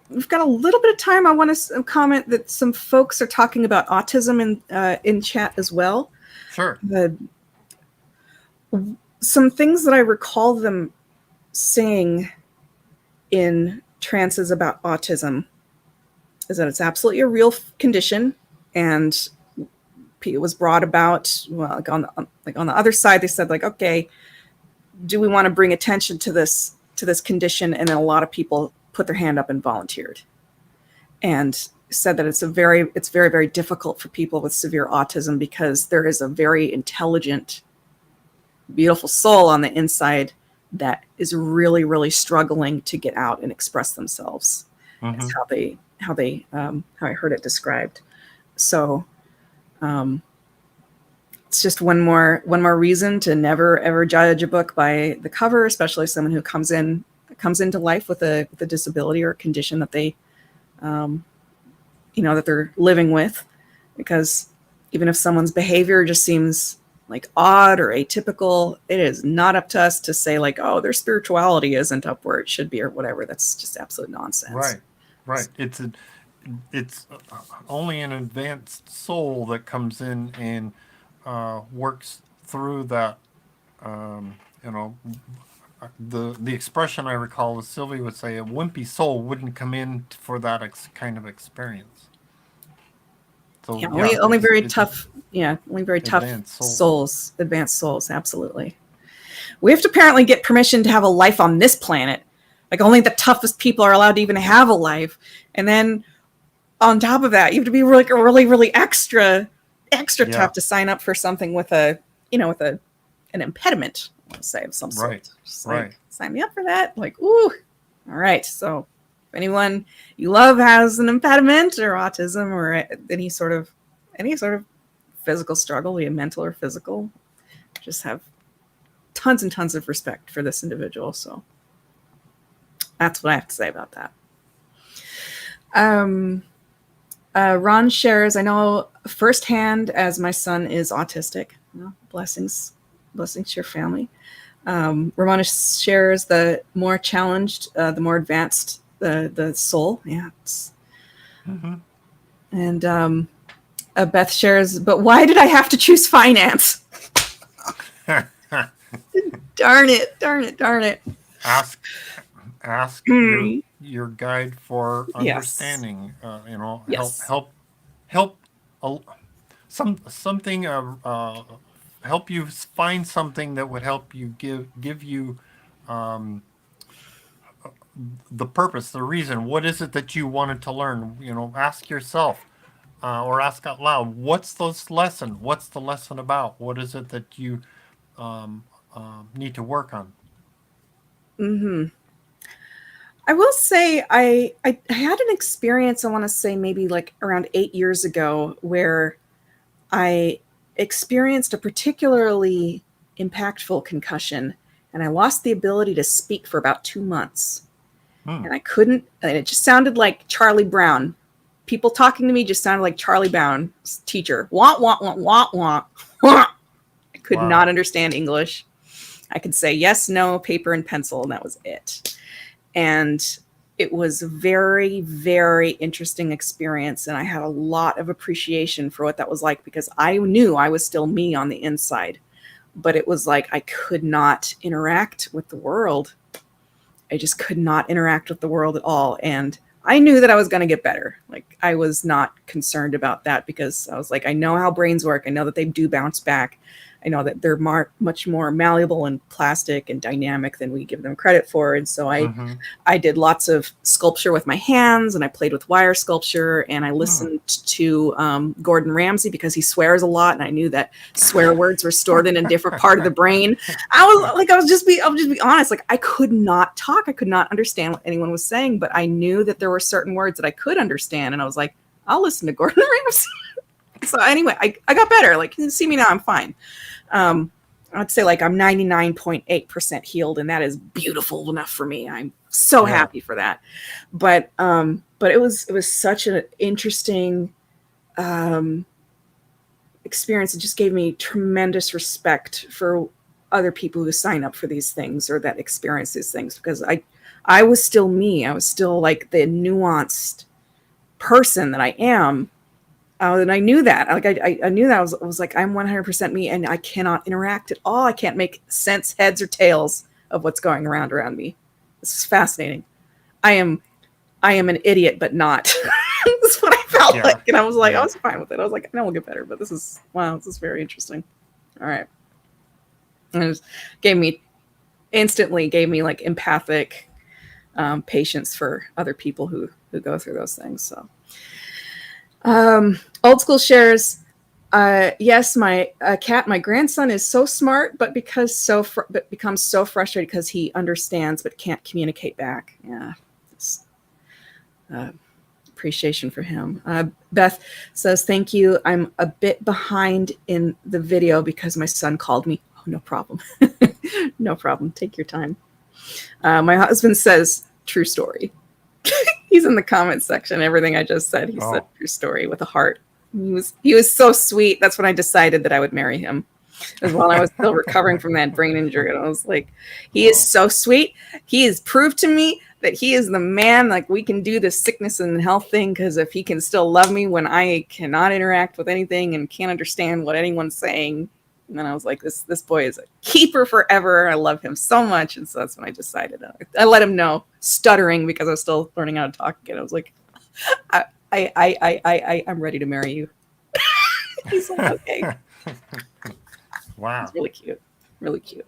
S2: We've got a little bit of time. I want to comment that some folks are talking about autism in chat as well.
S1: Sure.
S2: Some things that I recall them saying in trances about autism is that it's absolutely a real condition, and it was brought about, well, on the other side, they said, like, okay, do we want to bring attention to this condition? And then a lot of people put their hand up and volunteered, and said that it's very, very difficult for people with severe autism, because there is a very intelligent, beautiful soul on the inside that is really, really struggling to get out and express themselves. That's how I heard it described. So it's just one more reason to never ever judge a book by the cover, especially someone who comes into life with a disability or a condition that they that they're living with, because even if someone's behavior just seems like odd or atypical, it is not up to us to say like, oh, their spirituality isn't up where it should be or whatever. That's just absolute nonsense.
S1: Right. It's only an advanced soul that comes in and works through that. The expression I recall was Sylvia would say a wimpy soul wouldn't come in for that kind of experience. So
S2: Yeah, only very tough. Yeah, only very tough
S1: advanced
S2: advanced souls. Absolutely. We have to apparently get permission to have a life on this planet. Like only the toughest people are allowed to even have a life. And then on top of that, you have to be really extra tough to sign up for something with an impediment, let's say, of some sort.
S1: Right.
S2: Just
S1: Right.
S2: like, sign me up for that. Like, ooh. All right. So if anyone you love has an impediment or autism or any sort of physical struggle, be it mental or physical, just have tons and tons of respect for this individual. So that's what I have to say about that. Ron shares, I know firsthand as my son is autistic. Blessings to your family. Ramona shares the more challenged, the more advanced the soul. Yeah. And Beth shares, but why did I have to choose finance? Darn it.
S1: Ask your guide for understanding. Help something. Help you find something that would help you give you the purpose, the reason. What is it that you wanted to learn? Ask yourself, or ask out loud. What's this lesson? What's the lesson about? What is it that you need to work on?
S2: I will say I had an experience, I want to say maybe like around 8 years ago, where I experienced a particularly impactful concussion, and I lost the ability to speak for about 2 months. And I couldn't, and it just sounded like Charlie Brown. People talking to me just sounded like Charlie Brown's teacher. Wah, wah, wah, wah, wah, wah. I could not understand English. I could say yes, no, paper and pencil, and that was it. And it was a very, very interesting experience. And I had a lot of appreciation for what that was like, because I knew I was still me on the inside. But it was like I could not interact with the world. I just could not interact with the world at all. And I knew that I was going to get better. Like, I was not concerned about that, because I was like, I know how brains work. I know that they do bounce back. I know that they're much more malleable and plastic and dynamic than we give them credit for. And so I did lots of sculpture with my hands, and I played with wire sculpture, and I listened to Gordon Ramsay, because he swears a lot, and I knew that swear words were stored in a different part of the brain. I'll just be honest. Like, I could not talk. I could not understand what anyone was saying, but I knew that there were certain words that I could understand. And I was like, I'll listen to Gordon Ramsay. So anyway, I got better. Like, you can see me now, I'm fine. I'd say like I'm 99.8% healed, and that is beautiful enough for me. I'm so happy for that. But it was such an interesting experience. It just gave me tremendous respect for other people who sign up for these things or that experience these things, because I was still me. I was still like the nuanced person that I am. And I knew that. Like, I knew that. I was like, I'm 100% me, and I cannot interact at all. I can't make sense, heads or tails, of what's going around me. This is fascinating. I am an idiot, but not. That's what I felt like. And I was like, I was fine with it. I was like, I know we'll get better, but this is very interesting. All right. And it just instantly gave me like empathic patience for other people who go through those things. So. Old school shares, yes, my grandson is so smart, but becomes so frustrated because he understands but can't communicate back. Yeah, appreciation for him. Beth says, thank you. I'm a bit behind in the video because my son called me. Oh, no problem. No problem. Take your time. My husband says, true story. He's in the comments section. Everything I just said, he said true story with a heart. He was so sweet. That's when I decided that I would marry him. It was while I was still recovering from that brain injury. And I was like, he is so sweet. He has proved to me that he is the man. Like, we can do this sickness and health thing, because if he can still love me when I cannot interact with anything and can't understand what anyone's saying, and then I was like, this boy is a keeper forever. I love him so much. And so that's when I decided. I let him know, stuttering because I was still learning how to talk again. I was like, I'm ready to marry you. He's like, okay.
S1: Wow.
S2: It's really cute. Really cute.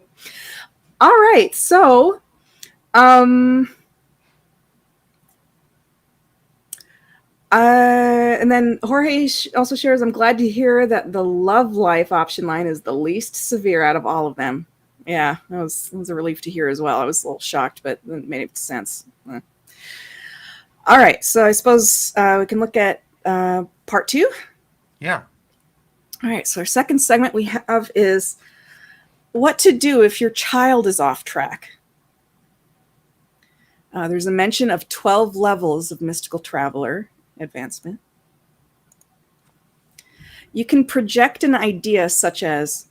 S2: All right. So, and then Jorge also shares, I'm glad to hear that the love life option line is the least severe out of all of them. Yeah, it was a relief to hear as well. I was a little shocked, but it made sense. All right, so I suppose we can look at part 2.
S1: Yeah.
S2: All right, so our second segment we have is what to do if your child is off track. There's a mention of 12 levels of mystical traveler advancement. You can project an idea such as,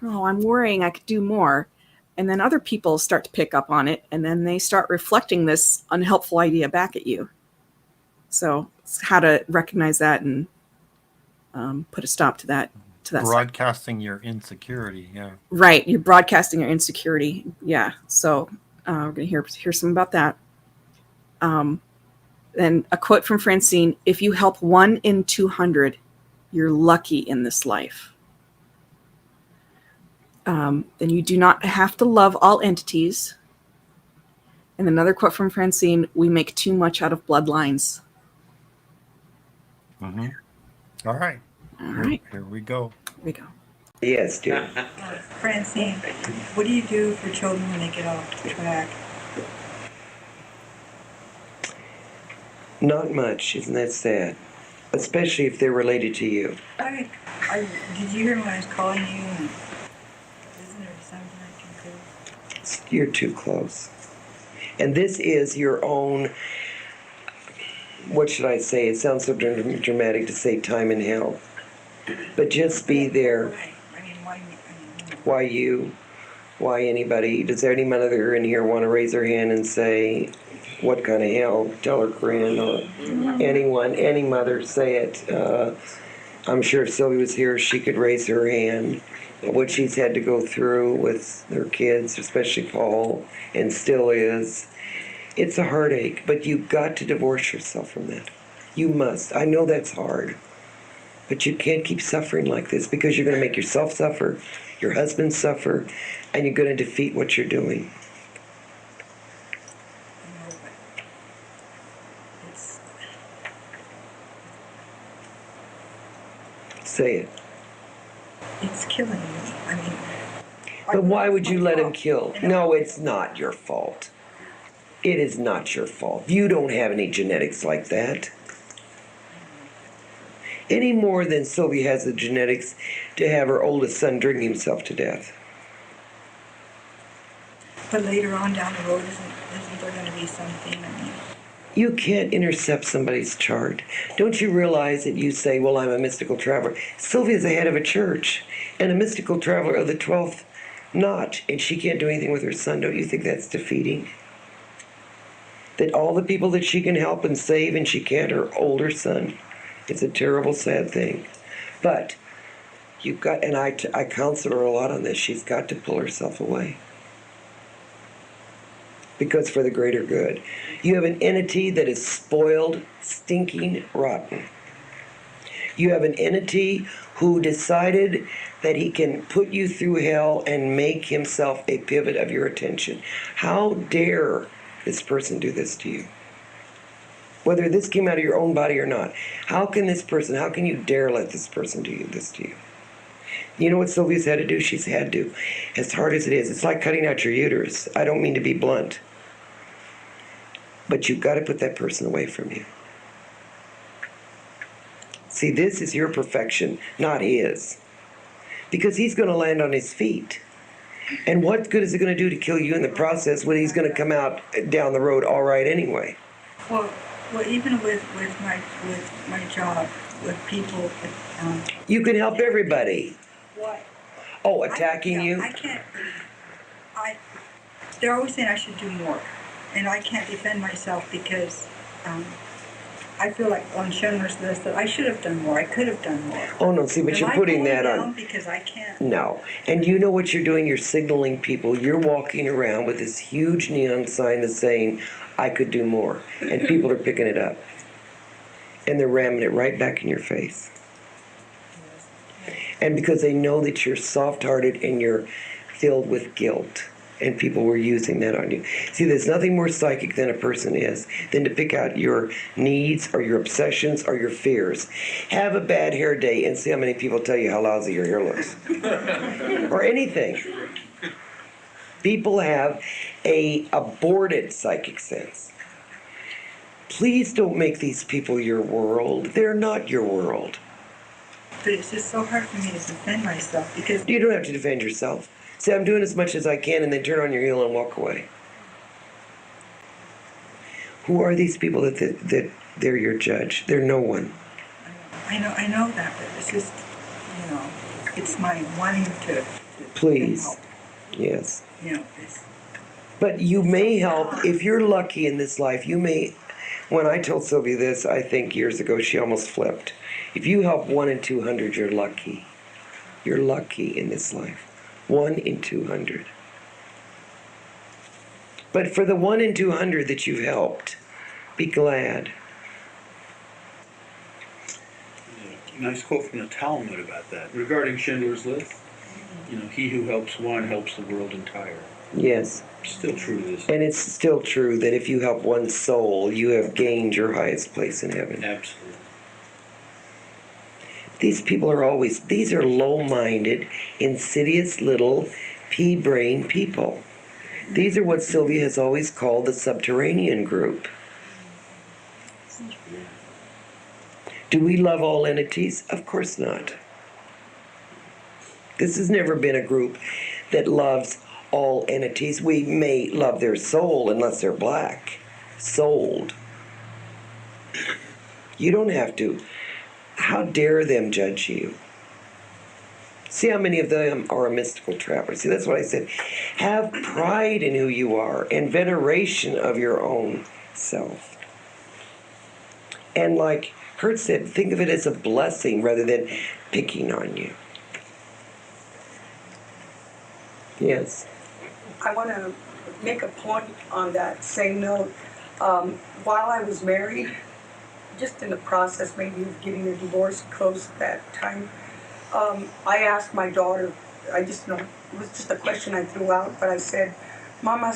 S2: oh, I'm worrying I could do more. And then other people start to pick up on it, and then they start reflecting this unhelpful idea back at you. So it's how to recognize that and put a stop to that.
S1: Broadcasting your insecurity, yeah.
S2: Right, you're broadcasting your insecurity. Yeah, so we're going to hear some about that. And a quote from Francine, if you help 1 in 200, you're lucky in this life. Then you do not have to love all entities. And another quote from Francine, we make too much out of bloodlines.
S1: Mm-hmm. All right.
S2: All right.
S1: Here we go.
S2: Here we go.
S4: Yes, dear.
S8: Francine, what do you do for children when they get off track?
S4: Not much, isn't that sad? Especially if they're related to you.
S8: Did you hear when I was calling you? And isn't there something I can do?
S4: You're too close. And this is your own, what should I say? It sounds so dramatic to say time in hell. But just be there.
S8: Right. I mean,
S4: Why you? Why anybody? Does any mother in here want to raise their hand and say, what kind of hell? Tell her, Corinne, or anyone, any mother, say it. I'm sure if Sylvia was here, she could raise her hand. What she's had to go through with her kids, especially Paul, and still is. It's a heartache, but you've got to divorce yourself from that. You must. I know that's hard. But you can't keep suffering like this, because you're going to make yourself suffer, your husband suffer, and you're going to defeat what you're doing. Say it.
S8: It's killing me. I mean.
S4: But why would you let him kill? No, it's not your fault. It is not your fault. You don't have any genetics like that. Any more than Sylvia has the genetics to have her oldest son drink himself to death.
S8: But later on down the road, isn't there going to be something? I mean.
S4: You can't intercept somebody's chart. Don't you realize that you say, well, I'm a mystical traveler? Sylvia's the head of a church and a mystical traveler of the 12th notch, and she can't do anything with her son. Don't you think that's defeating? That all the people that she can help and save and she can't, her older son. It's a terrible, sad thing. But you've got, and I counsel her a lot on this, she's got to pull herself away. Because for the greater good. You have an entity that is spoiled, stinking, rotten. You have an entity who decided that he can put you through hell and make himself a pivot of your attention. How dare this person do this to you? Whether this came out of your own body or not. How can you dare let this person do this to you? You know what Sylvia's had to do? She's had to. As hard as it is, it's like cutting out your uterus. I don't mean to be blunt. But you've got to put that person away from you. See, this is your perfection, not his. Because he's going to land on his feet. And what good is it going to do to kill you in the process when he's going to come out down the road all right anyway?
S8: Well, even with my job, with people,
S4: You can help everybody.
S8: what?
S4: Oh, attacking you?
S8: I can't. They're always saying I should do more, and I can't defend myself because I feel like on Schindler's List that I should have done more. I could have done more.
S4: Oh, no, see, but
S8: Am
S4: you're
S8: I
S4: putting
S8: going
S4: that
S8: down
S4: on.
S8: because I can't.
S4: No. And you know what you're doing? You're signaling people. You're walking around with this huge neon sign that's saying, I could do more. And people are picking it up. And they're ramming it right back in your face. And because they know that you're soft-hearted and you're filled with guilt. And people were using that on you. See, there's nothing more psychic than a person is than to pick out your needs or your obsessions or your fears. Have a bad hair day and see how many people tell you how lousy your hair looks. Or anything. People have a aborted psychic sense. Please don't make these people your world. They're not your world.
S8: But it's just so hard for me to defend myself because
S4: You don't have to defend yourself. Say, I'm doing as much as I can, and then turn on your heel and walk away. Who are these people that they're your judge? They're no one.
S8: I know that, but it's just, it's my wanting to
S4: Please.
S8: help.
S4: Yes.
S8: It's,
S4: But you may help, if you're lucky in this life, you may, when I told Sylvia this, I think years ago, she almost flipped. If you help 1 in 200, you're lucky. You're lucky in this life. 1 in 200. But for the 1 in 200 that you've helped, be glad.
S5: Nice quote from the Talmud about that regarding Schindler's List. He who helps one helps the world entire.
S4: Yes.
S5: Still true to this.
S4: And it's still true that if you help one soul, you have gained your highest place in heaven.
S5: Absolutely.
S4: These people are these are low-minded, insidious little pea-brain people. These are what Sylvia has always called the subterranean group. Do we love all entities? Of course not. This has never been a group that loves all entities. We may love their soul unless they're black. Souled. You don't have to. How dare them judge you? See how many of them are a mystical trapper. See, that's what I said. Have pride in who you are and veneration of your own self. And like Kurt said, think of it as a blessing rather than picking on you. Yes.
S9: I want to make a point on that same note. While I was married, just in the process maybe of getting a divorce close at that time, I asked my daughter, it was just a question I threw out, but I said, Mama,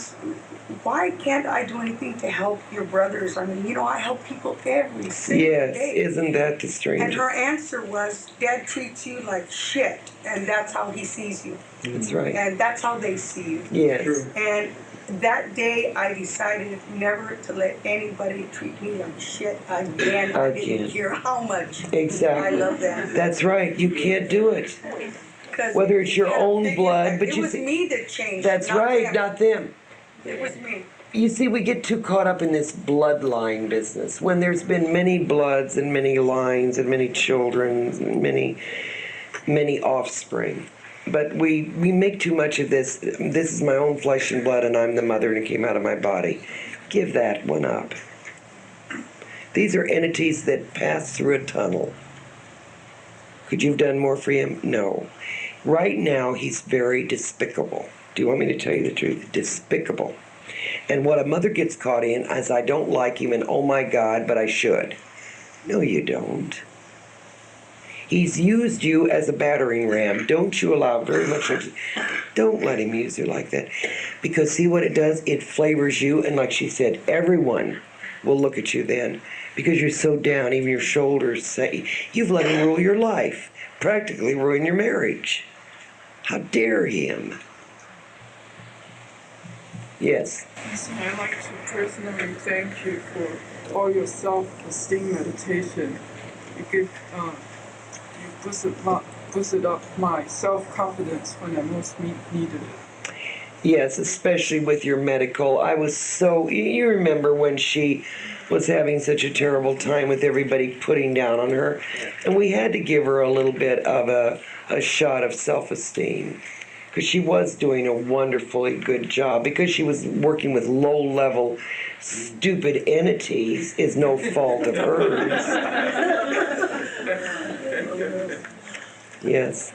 S9: why can't I do anything to help your brothers? I mean, I help people every single day.
S4: Yes, isn't that the
S9: And
S4: strangest?
S9: her answer was, Dad treats you like shit, and that's how he sees you.
S4: That's right.
S9: And that's how they see you.
S4: Yes.
S9: And that day I decided never to let anybody treat me like shit again. I didn't care how much
S4: Exactly.
S9: I love them.
S4: That's right. You can't do it.
S9: 'Cause
S4: Whether it's your own
S9: it-
S4: blood, but
S9: it
S4: you
S9: was
S4: see,
S9: me that changed.
S4: that's
S9: not
S4: right,
S9: them.
S4: not them.
S9: It was me.
S4: You see, we get too caught up in this bloodline business when there's been many bloods and many lines and many children and many offspring. But we make too much of this. This is my own flesh and blood, and I'm the mother, and it came out of my body. Give that one up. These are entities that pass through a tunnel. Could you have done more for him? No. Right now, he's very despicable. Do you want me to tell you the truth? Despicable. And what a mother gets caught in is, I don't like him, and oh my God, but I should. No, you don't. He's used you as a battering ram. Don't you allow very much. Don't let him use you like that. Because see what it does? It flavors you, and like she said, everyone will look at you then. Because you're so down, even your shoulders say, you've let him rule your life. Practically ruin your marriage. How dare him? Yes.
S10: Listen, I'd like to personally thank you for all your self-esteem meditation.
S3: it could boosted up my self-confidence when I most needed it.
S4: Yes, especially with your medical. I was so, you remember when she was having such a terrible time with everybody putting down on her, and we had to give her a little bit of a shot of self-esteem, because she was doing a wonderfully good job. Because she was working with low-level stupid entities is no fault of hers. Yes.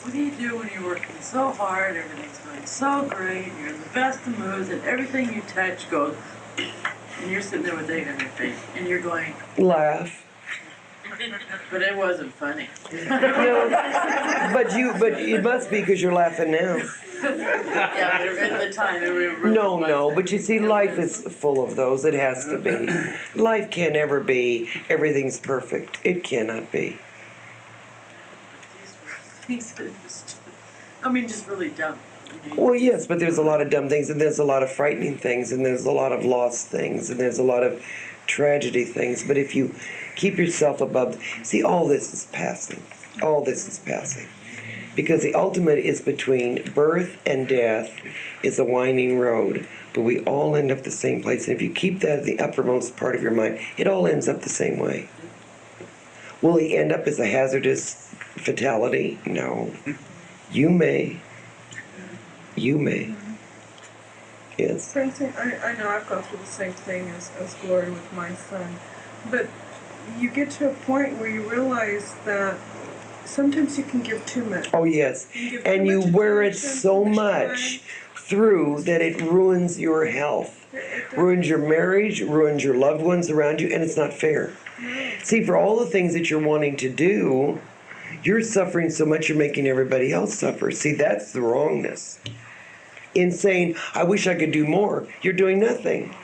S10: What do you do when you're working so hard, everything's going so great, you're in the best of moods, and everything you touch goes, and you're sitting there with egg on your face, and you're going,
S4: Laugh.
S10: but it wasn't funny.
S4: No, but it must be because you're laughing now.
S10: Yeah, but at the time, it really
S4: No, but you see, life is full of those. It has to be. Life can never be everything's perfect. It cannot be.
S10: I mean, just really dumb.
S4: Well, yes, but there's a lot of dumb things, and there's a lot of frightening things, and there's a lot of lost things, and there's a lot of tragedy things. But if you keep yourself above, see, all this is passing. All this is passing. Because the ultimate is between birth and death is a winding road, but we all end up the same place. And if you keep that at the uppermost part of your mind, it all ends up the same way. Will he end up as a hazardous fatality? No. You may. You may. Yes.
S3: Francine, I know I've gone through the same thing as Glory with my son, but you get to a point where you realize that sometimes you can give too much.
S4: Oh, yes.
S3: You give
S4: And
S3: too
S4: you
S3: much
S4: wear it
S3: attention,
S4: so
S3: too
S4: much through that it ruins your health, ruins your marriage, ruins your loved ones around you, and it's not fair. See, for all the things that you're wanting to do, you're suffering so much you're making everybody else suffer. See, that's the wrongness. In saying, I wish I could do more, you're doing nothing.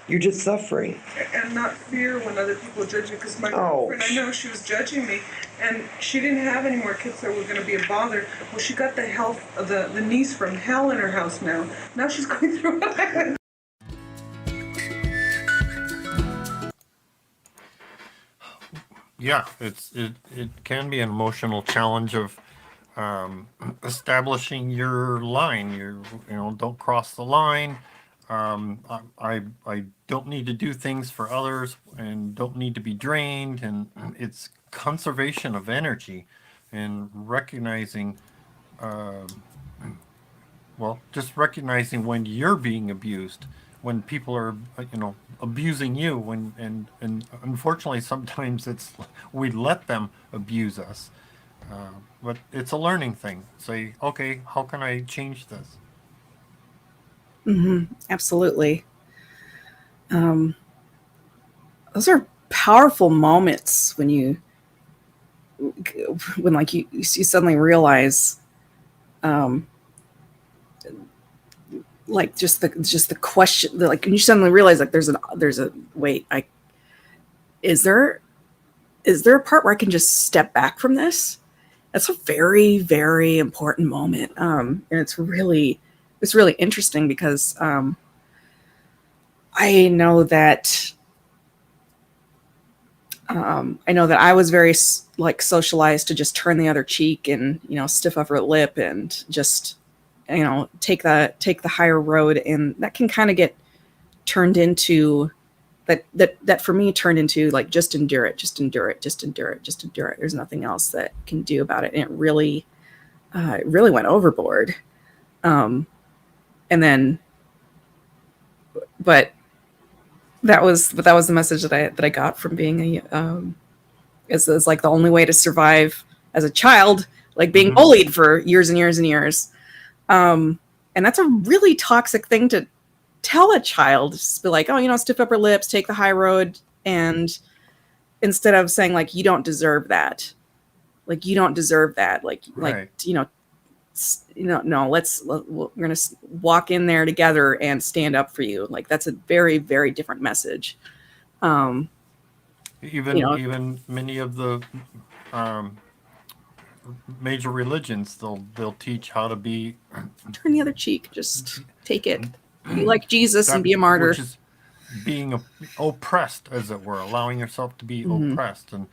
S4: You're just suffering.
S3: And not fear when other people judge you, because my
S4: Oh.
S3: girlfriend, I know she was judging me, and she didn't have any more kids that were going to be a bother. Well, she got the niece from hell in her house now. Now she's going through it.
S1: Yeah, it can be an emotional challenge of establishing your line. Don't cross the line. I don't need to do things for others and don't need to be drained. And it's conservation of energy and recognizing, just recognizing when you're being abused, when people are, abusing you, and unfortunately sometimes we let them abuse us. But it's a learning thing. Say, okay, how can I change this?
S2: Absolutely. Those are powerful moments when you suddenly realize, like just the question, like when you suddenly realize like there's a wait, is there a part where I can just step back from this? That's a very, very important moment. And it's really interesting because I know that I was very socialized to just turn the other cheek and stiff upper lip and just take the higher road, and that can kind of get turned into that for me turned into like just endure it. There's nothing else that can do about it, and it really went overboard. And then, but that was the message that I got from being is like the only way to survive as a child, like being bullied for years and years and years. And that's a really toxic thing to tell a child. Just be like, stiff upper lips, take the high road, and instead of saying like, you don't deserve that, like
S1: Right.
S2: no, we're gonna walk in there together and stand up for you. Like that's a very, very different message.
S1: Even many of the major religions, they'll teach how to be
S2: Turn the other cheek, just take it. Be like Jesus and be a martyr.
S1: being oppressed, as it were, allowing yourself to be
S2: Mhm.
S1: oppressed. And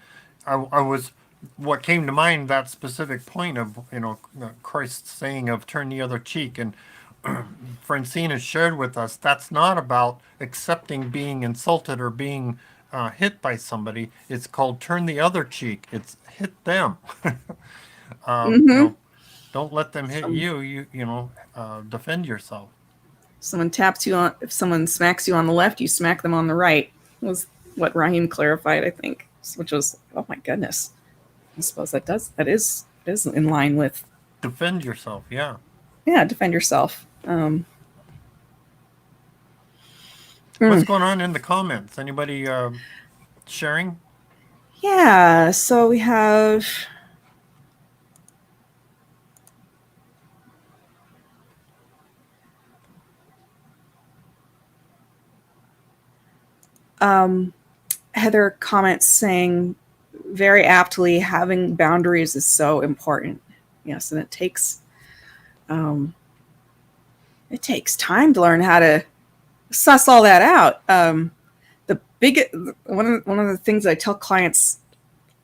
S1: I was, what came to mind, that specific point of, Christ's saying of turn the other cheek. And Francine has shared with us that's not about accepting being insulted or being hit by somebody. It's called turn the other cheek. It's hit them. um, you
S2: Mhm.
S1: know, don't let them hit
S2: Some
S1: you. Defend yourself.
S2: someone taps you on, if someone smacks you on the left, you smack them on the right. Was what Raheem clarified, I think, which was, oh my goodness. I suppose that is in line with,
S1: Defend yourself. Yeah.
S2: yeah, defend yourself.
S1: What's
S2: Mm.
S1: going on in the comments? Anybody sharing?
S2: Yeah, so we have Heather comments saying very aptly, having boundaries is so important. Yes, and it takes time to learn how to suss all that out. The big one of the things I tell clients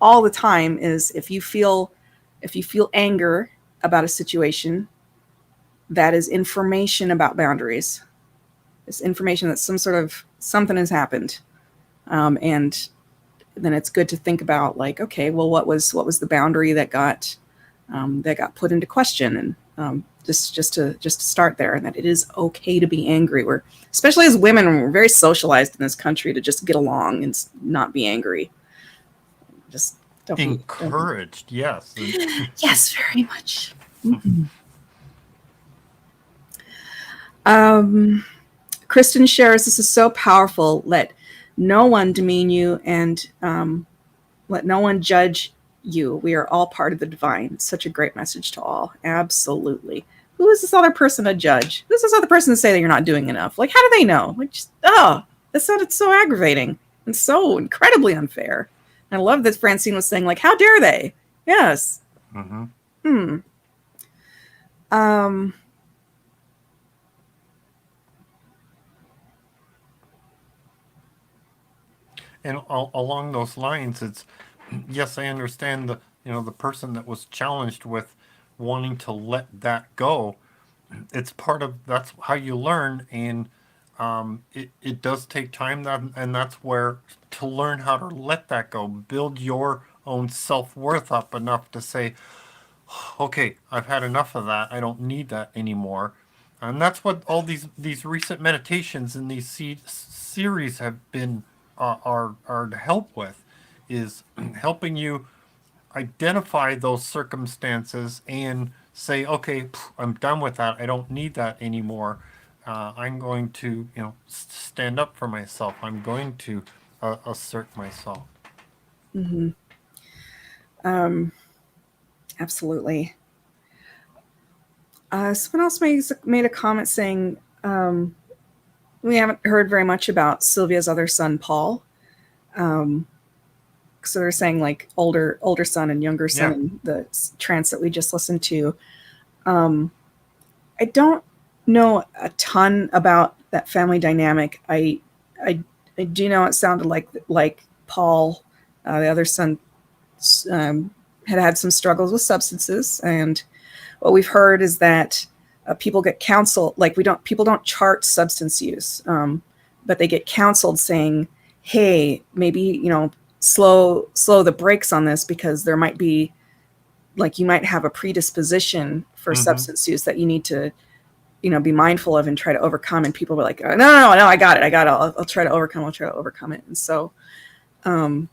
S2: all the time is if you feel anger about a situation, that is information about boundaries. It's information that something has happened, and then it's good to think about, like, okay, well, what was the boundary that got put into question, and just to start there, and that it is okay to be angry. We're, especially as women, we're very socialized in this country to just get along and not be angry. Just don't be.
S1: Encouraged, yes.
S2: Yes, very much. Mhm. Um, Kristen shares, this is so powerful. Let no one demean you, and let no one judge you. We are all part of the divine. Such a great message to all. Absolutely. Who is this other person to judge? Who's this other person to say that you're not doing enough? Like, how do they know? Like, just, that sounded so aggravating and so incredibly unfair. And I love that Francine was saying, like, how dare they? Yes.
S1: Mm-hmm.
S2: Hmm. Um,
S1: And along those lines, it's, yes, I understand the person that was challenged with wanting to let that go. It's part of, that's how you learn. And it does take time, and that's where, to learn how to let that go, build your own self-worth up enough to say, okay, I've had enough of that. I don't need that anymore. And that's what all these recent meditations and these series have been, are to help with, is helping you identify those circumstances and say, okay, I'm done with that. I don't need that anymore. I'm going to, stand up for myself. I'm going to assert myself.
S2: mhm. um, Absolutely. Someone else made a comment saying, we haven't heard very much about Sylvia's other son, Paul. So they're saying, like, older son and younger son
S1: Yeah.
S2: in the trance that we just listened to. I don't know a ton about that family dynamic. I, I do know it sounded like Paul, the other son, had some struggles with substances, and what we've heard is that people get counseled. Like, people don't chart substance use, but they get counseled saying, "Hey, maybe slow the brakes on this, because there might be, like, you might have a predisposition for
S1: Mm-hmm.
S2: substance use that you need to be mindful of and try to overcome." And people were like, "No, no, no, I got it. I'll try to overcome it." And so,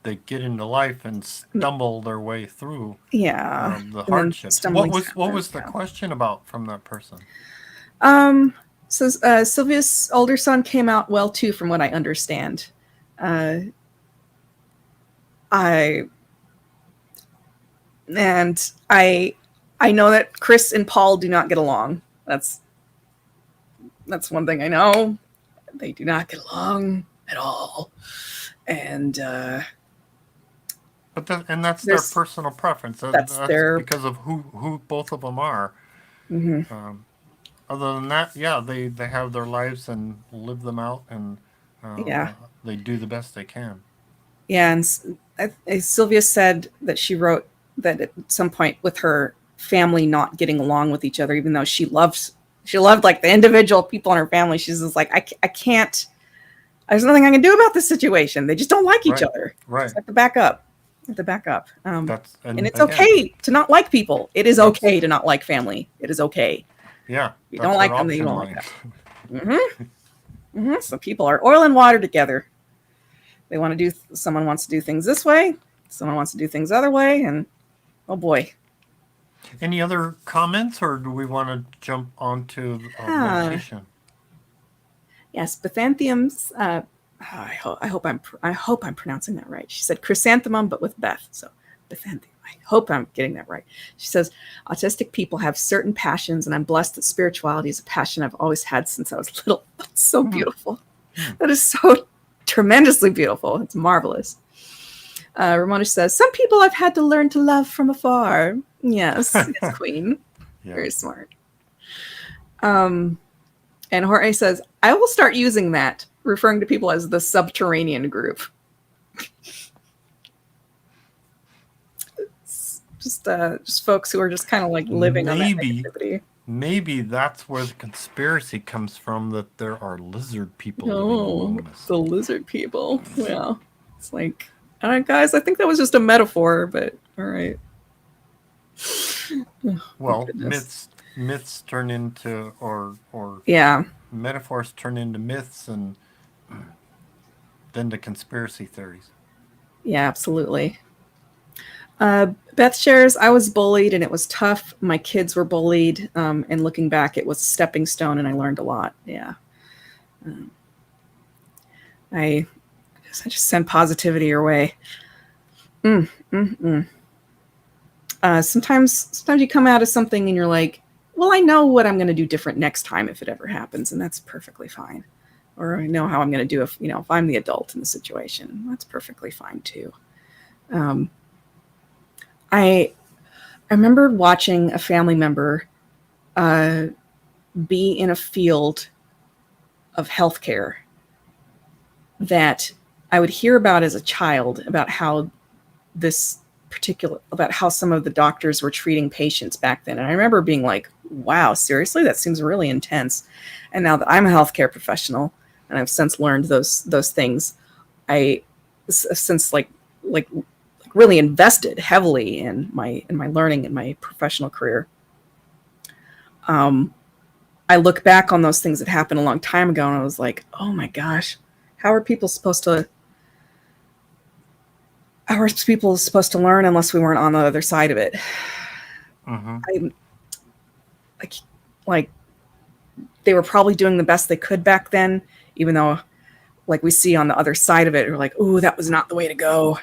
S1: They get into life and stumble their way through
S2: yeah,
S1: the
S2: and then
S1: hardships. What
S2: stumblings
S1: was what
S2: happen.
S1: was the
S2: Yeah.
S1: question about from that person?
S2: So Sylvia's older son came out well too, from what I understand. Uh, I and I know that Chris and Paul do not get along. That's one thing I know. They do not get along at all, and
S1: That's their
S2: there's
S1: personal preference.
S2: that's
S1: That's
S2: their.
S1: because of who both of them are.
S2: Mhm.
S1: Other than that, yeah, they have their lives and live them out, and
S2: Yeah.
S1: They do the best they can.
S2: Yeah, and Sylvia said that she wrote that at some point with her family not getting along with each other, even though she loved like the individual people in her family. She's just like, I can't. There's nothing I can do about this situation. They just don't like each
S1: Right.
S2: other.
S1: Right.
S2: Just have to back up. Have to back up.
S1: That's
S2: and it's
S1: again,
S2: okay to not like people. It is
S1: That's-
S2: okay to not like family. It is okay.
S1: Yeah.
S2: If you
S1: that's
S2: don't like
S1: that
S2: them, then you
S1: option
S2: don't like
S1: line.
S2: them. So people are oil and water together. They want to do. Someone wants to do things this way. Someone wants to do things other way, and oh boy.
S1: Any other comments, or do we want to jump onto meditation?
S2: Yes, Bethanthemums. I hope I'm pronouncing that right. She said chrysanthemum, but with Beth. So Bethanthemum. I hope I'm getting that right. She says autistic people have certain passions, and I'm blessed that spirituality is a passion I've always had since I was little. That's so beautiful. That is so tremendously beautiful. It's marvelous. Ramona says some people I've had to learn to love from afar. Yes, yes, Queen.
S1: Yeah.
S2: Very smart. And Jorge says, I will start using that, referring to people as the subterranean group. It's just folks who are just kind of like living on that negativity.
S1: Maybe that's where the conspiracy comes from, that there are lizard people living among us.
S2: The lizard people. Yeah. It's like, all right, guys, I think that was just a metaphor, but all right.
S1: Well, myths turn into or
S2: yeah,
S1: metaphors turn into myths, and then to conspiracy theories.
S2: Yeah, absolutely. Beth shares, I was bullied and it was tough. My kids were bullied. And looking back, it was a stepping stone and I learned a lot. Yeah. I just send positivity your way. Sometimes you come out of something and you're like, well, I know what I'm going to do different next time if it ever happens. And that's perfectly fine. Or I know how I'm going to do if I'm the adult in the situation. That's perfectly fine too. I remember watching a family member be in a field of healthcare that I would hear about as a child, about how some of the doctors were treating patients back then. And I remember being like, wow, seriously? That seems really intense. And now that I'm a healthcare professional and I've since learned those things, I since like really invested heavily in my learning in my professional career. I look back on those things that happened a long time ago and I was like, oh my gosh, how are people supposed to learn unless we weren't on the other side of it? Like they were probably doing the best they could back then, even though like we see on the other side of it, we're like, ooh, that was not the way to go.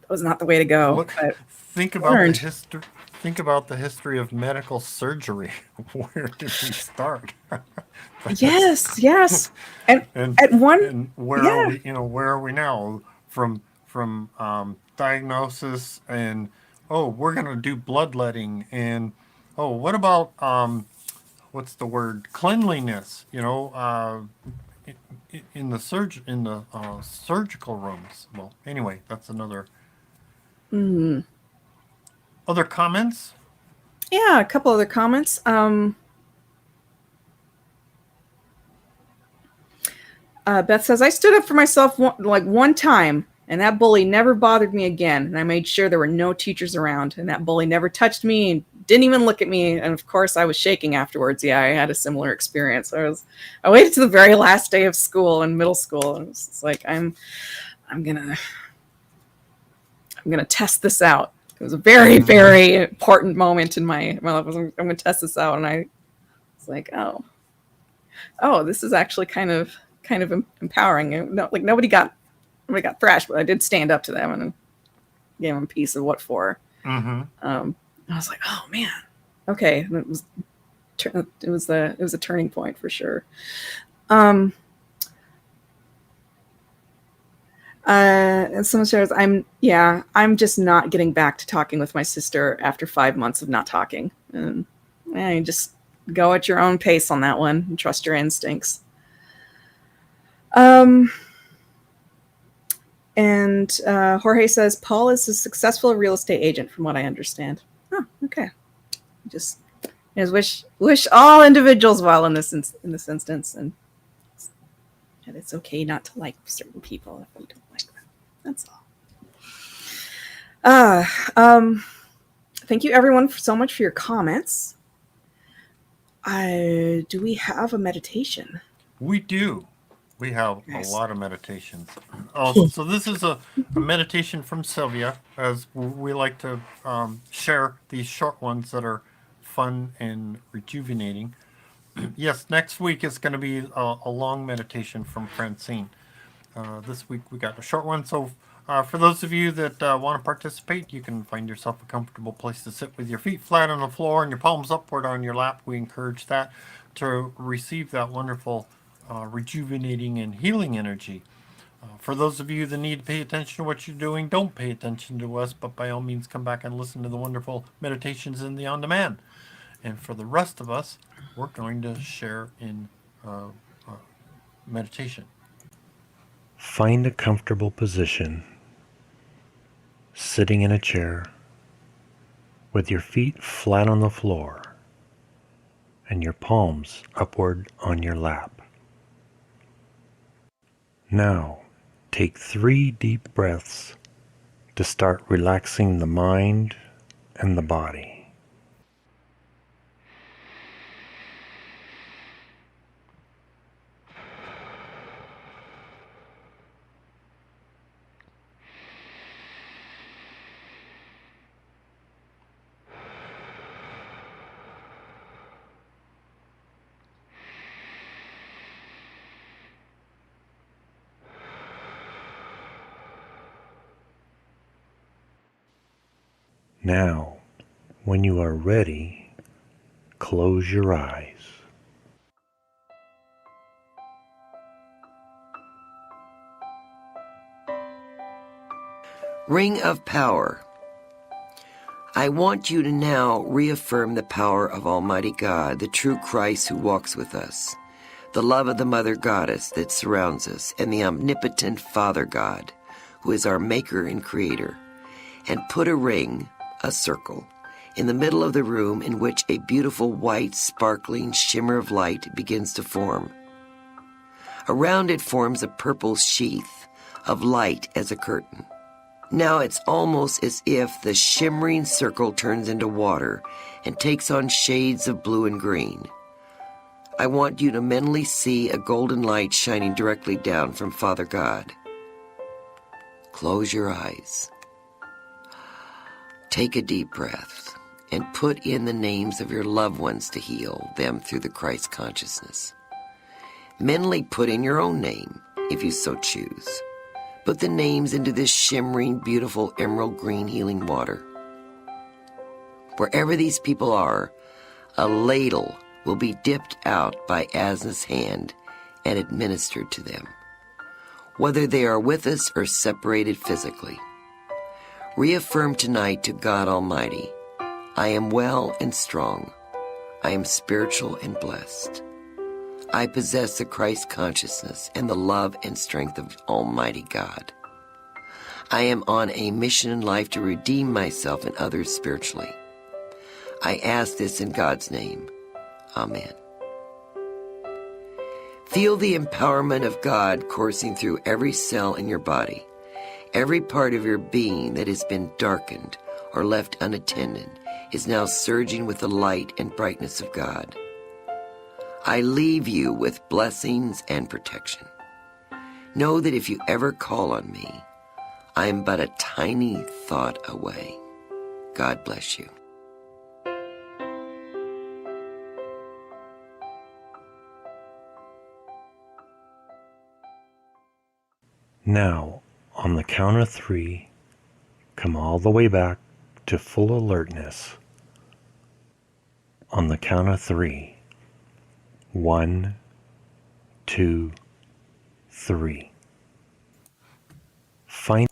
S2: That was not the way to go.
S1: Look, think about the history of medical surgery. Where did we start?
S2: Yes. And
S1: where are we now? From diagnosis and we're gonna do bloodletting, and what about what's the word, cleanliness? In the surgical rooms. Well, anyway, that's another. Other comments?
S2: Yeah, a couple other comments. Beth says, I stood up for myself one time, and that bully never bothered me again. And I made sure there were no teachers around, and that bully never touched me and didn't even look at me. And of course, I was shaking afterwards. Yeah, I had a similar experience. I waited to the very last day of school in middle school, and it was just like, I'm gonna test this out. It was a very, very important moment in my life. I'm going to test this out. And I was like, oh, this is actually kind of empowering. Nobody got thrashed, but I did stand up to them and gave them a piece of what for. I was like, oh man, okay. And it was a turning point for sure. And someone shares, I'm just not getting back to talking with my sister after 5 months of not talking. And you just go at your own pace on that one and trust your instincts. And Jorge says, Paul is a successful real estate agent, from what I understand. Oh, okay. Just wish all individuals well in this instance, and it's okay not to like certain people if you don't like them. That's all. Thank you everyone so much for your comments. Do we have a meditation?
S1: We do. We have
S2: Nice.
S1: a lot of meditations. Oh, so this is a meditation from Sylvia, as we like to share these short ones that are fun and rejuvenating. Yes, next week is going to be a long meditation from Francine. This week we got a short one. So for those of you that want to participate, you can find yourself a comfortable place to sit with your feet flat on the floor and your palms upward on your lap. We encourage that to receive that wonderful rejuvenating and healing energy. For those of you that need to pay attention to what you're doing, don't pay attention to us, but by all means come back and listen to the wonderful meditations in the on-demand. And for the rest of us, we're going to share in meditation.
S11: Find a comfortable position, sitting in a chair, with your feet flat on the floor and your palms upward on your lap. Now, take 3 deep breaths to start relaxing the mind and the body. Now, when you are ready, close your eyes.
S4: Ring of Power. I want you to now reaffirm the power of Almighty God, the true Christ who walks with us, the love of the Mother Goddess that surrounds us, and the omnipotent Father God, who is our Maker and Creator, and put a ring, a circle, in the middle of the room in which a beautiful white sparkling shimmer of light begins to form. Around it forms a purple sheath of light as a curtain. Now it's almost as if the shimmering circle turns into water and takes on shades of blue and green. I want you to mentally see a golden light shining directly down from Father God. Close your eyes. Take a deep breath and put in the names of your loved ones to heal them through the Christ consciousness. Mentally put in your own name, if you so choose. Put the names into this shimmering, beautiful emerald green healing water. Wherever these people are, a ladle will be dipped out by Asna's hand and administered to them, whether they are with us or separated physically. Reaffirm tonight to God Almighty, I am well and strong. I am spiritual and blessed. I possess the Christ consciousness and the love and strength of Almighty God. I am on a mission in life to redeem myself and others spiritually. I ask this in God's name. Amen. Feel the empowerment of God coursing through every cell in your body. Every part of your being that has been darkened or left unattended is now surging with the light and brightness of God. I leave you with blessings and protection. Know that if you ever call on me, I am but a tiny thought away. God bless you.
S11: Now, on the count of 3, come all the way back to full alertness. On the count of 3. 1, 2, 3. Find.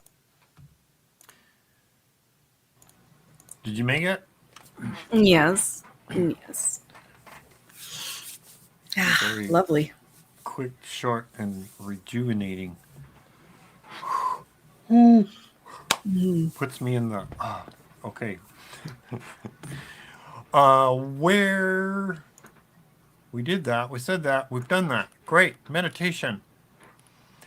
S1: Did you make it?
S2: Yes. Yes.
S1: Very
S2: Lovely.
S1: quick, short, and rejuvenating. Puts me in the okay. Where we did that, we said that, we've done that. Great. Meditation.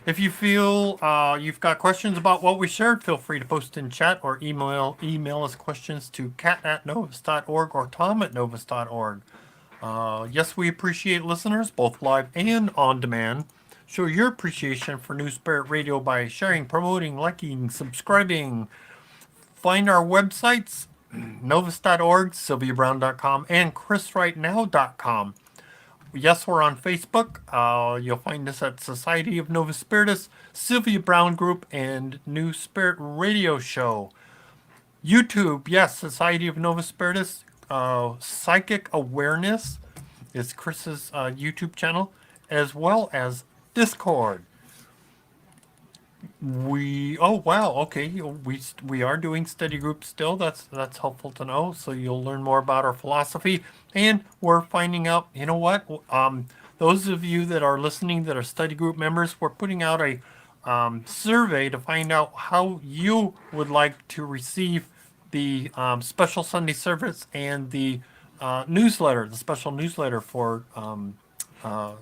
S1: If you feel you've got questions about what we shared, feel free to post in chat or email us questions to cat@novus.org or tom@novus.org. Yes, we appreciate listeners, both live and on demand. Show your appreciation for New Spirit Radio by sharing, promoting, liking, subscribing. Find our websites, novus.org, sylviabrowne.com, and chrisrightnow.com. Yes, we're on Facebook. You'll find us at Society of Novus Spiritus, Sylvia Browne Group, and New Spirit Radio Show. YouTube, yes, Society of Novus Spiritus. Psychic Awareness is Chris's YouTube channel, as well as Discord. We are doing study groups still. That's helpful to know. So you'll learn more about our philosophy, and we're finding out. You know what? Those of you that are listening that are study group members, we're putting out a survey to find out how you would like to receive the special Sunday service and the newsletter, the special newsletter for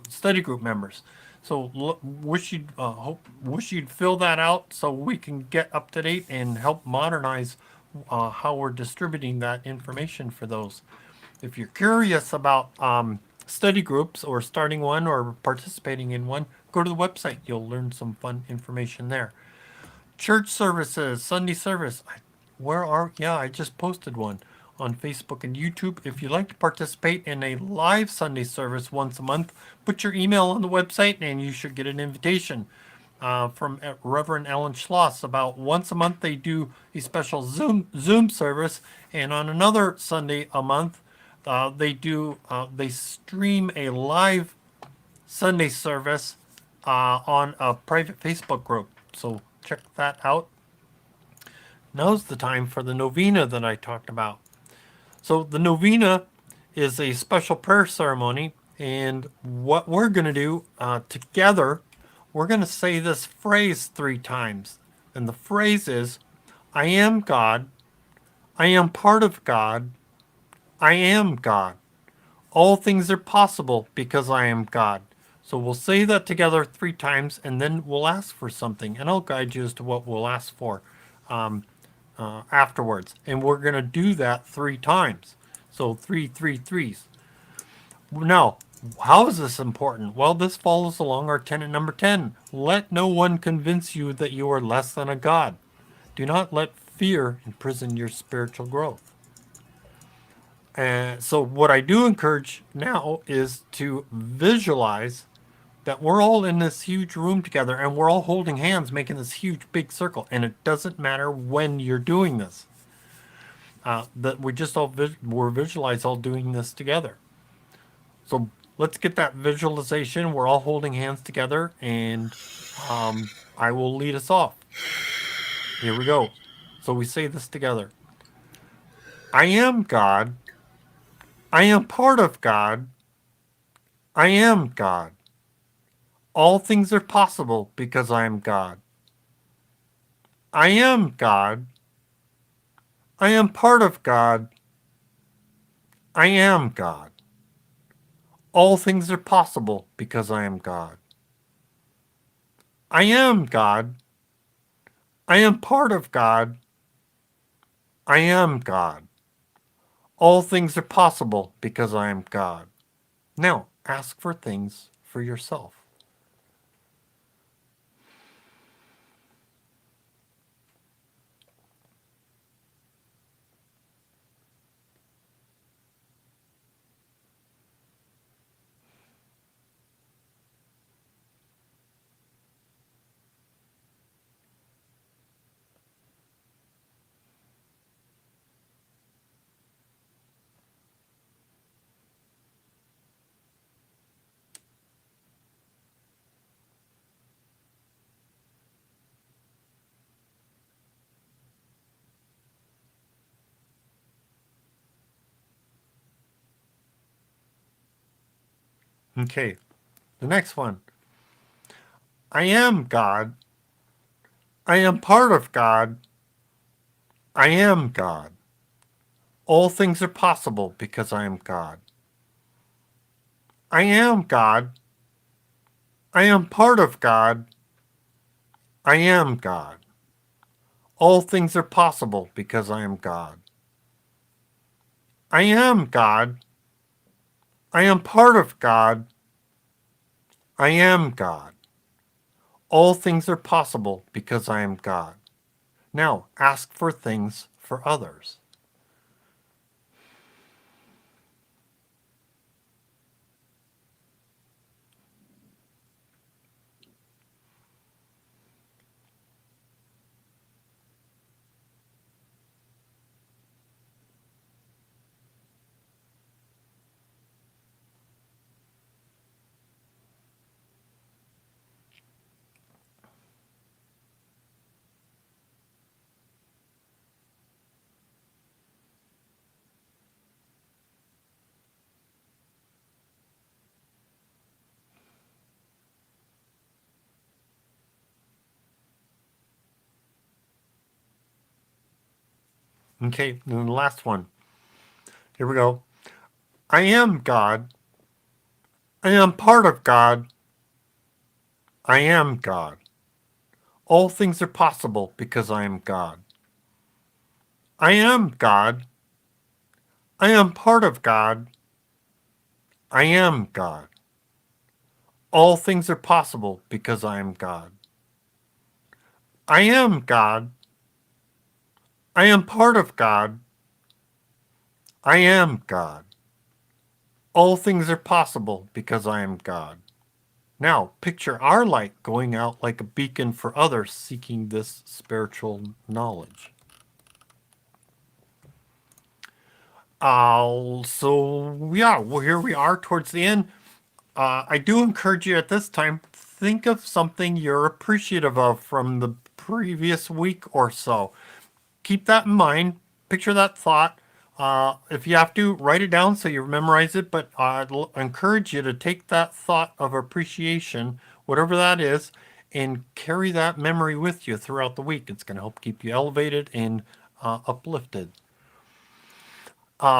S1: study group members. So wish you'd fill that out so we can get up to date and help modernize how we're distributing that information for those. If you're curious about study groups or starting one or participating in one, go to the website. You'll learn some fun information there. Church services, Sunday service. I just posted one on Facebook and YouTube. If you'd like to participate in a live Sunday service once a month, put your email on the website and you should get an invitation from Reverend Ellen Schloss. About once a month they do a special Zoom service, and on another Sunday a month they stream a live Sunday service on a private Facebook group. So check that out. Now's the time for the novena that I talked about. So the novena is a special prayer ceremony, and what we're going to do together, we're going to say this phrase 3 times. And the phrase is, I am God, I am part of God, I am God. All things are possible because I am God. So we'll say that together 3 times, and then we'll ask for something, and I'll guide you as to what we'll ask for afterwards. And we're going to do that 3 times. So 3 3 threes. Now, how is this important? Well, this follows along our tenet number 10. Let no one convince you that you are less than a God. Do not let fear imprison your spiritual growth. And so what I do encourage now is to visualize that we're all in this huge room together and we're all holding hands, making this huge big circle. And it doesn't matter when you're doing this. That we just all we're visualize all doing this together. So let's get that visualization. We're all holding hands together, and I will lead us off. Here we go. So we say this together. I am God. I am part of God. I am God. All things are possible because I am God. I am God. I am part of God. I am God. All things are possible because I am God. I am God. I am part of God. I am God. All things are possible because I am God. Now, ask for things for yourself. Okay, the next one. I am God. I am part of God. I am God. All things are possible because I am God. I am God. I am part of God. I am God. All things are possible because I am God. I am God. I am part of God. I am God. All things are possible because I am God. Now ask for things for others. Okay, and the last one. Here we go. I am God. I am part of God. I am God. All things are possible because I am God. I am God. I am part of God. I am God. All things are possible because I am God. I am God. I am part of God. I am God. All things are possible because I am God. Now, picture our light going out like a beacon for others seeking this spiritual knowledge. Well, here we are towards the end. I do encourage you at this time, think of something you're appreciative of from the previous week or so. Keep that in mind. Picture that thought. If you have to, write it down so you memorize it, but I'd encourage you to take that thought of appreciation, whatever that is, and carry that memory with you throughout the week. It's going to help keep you elevated and uplifted.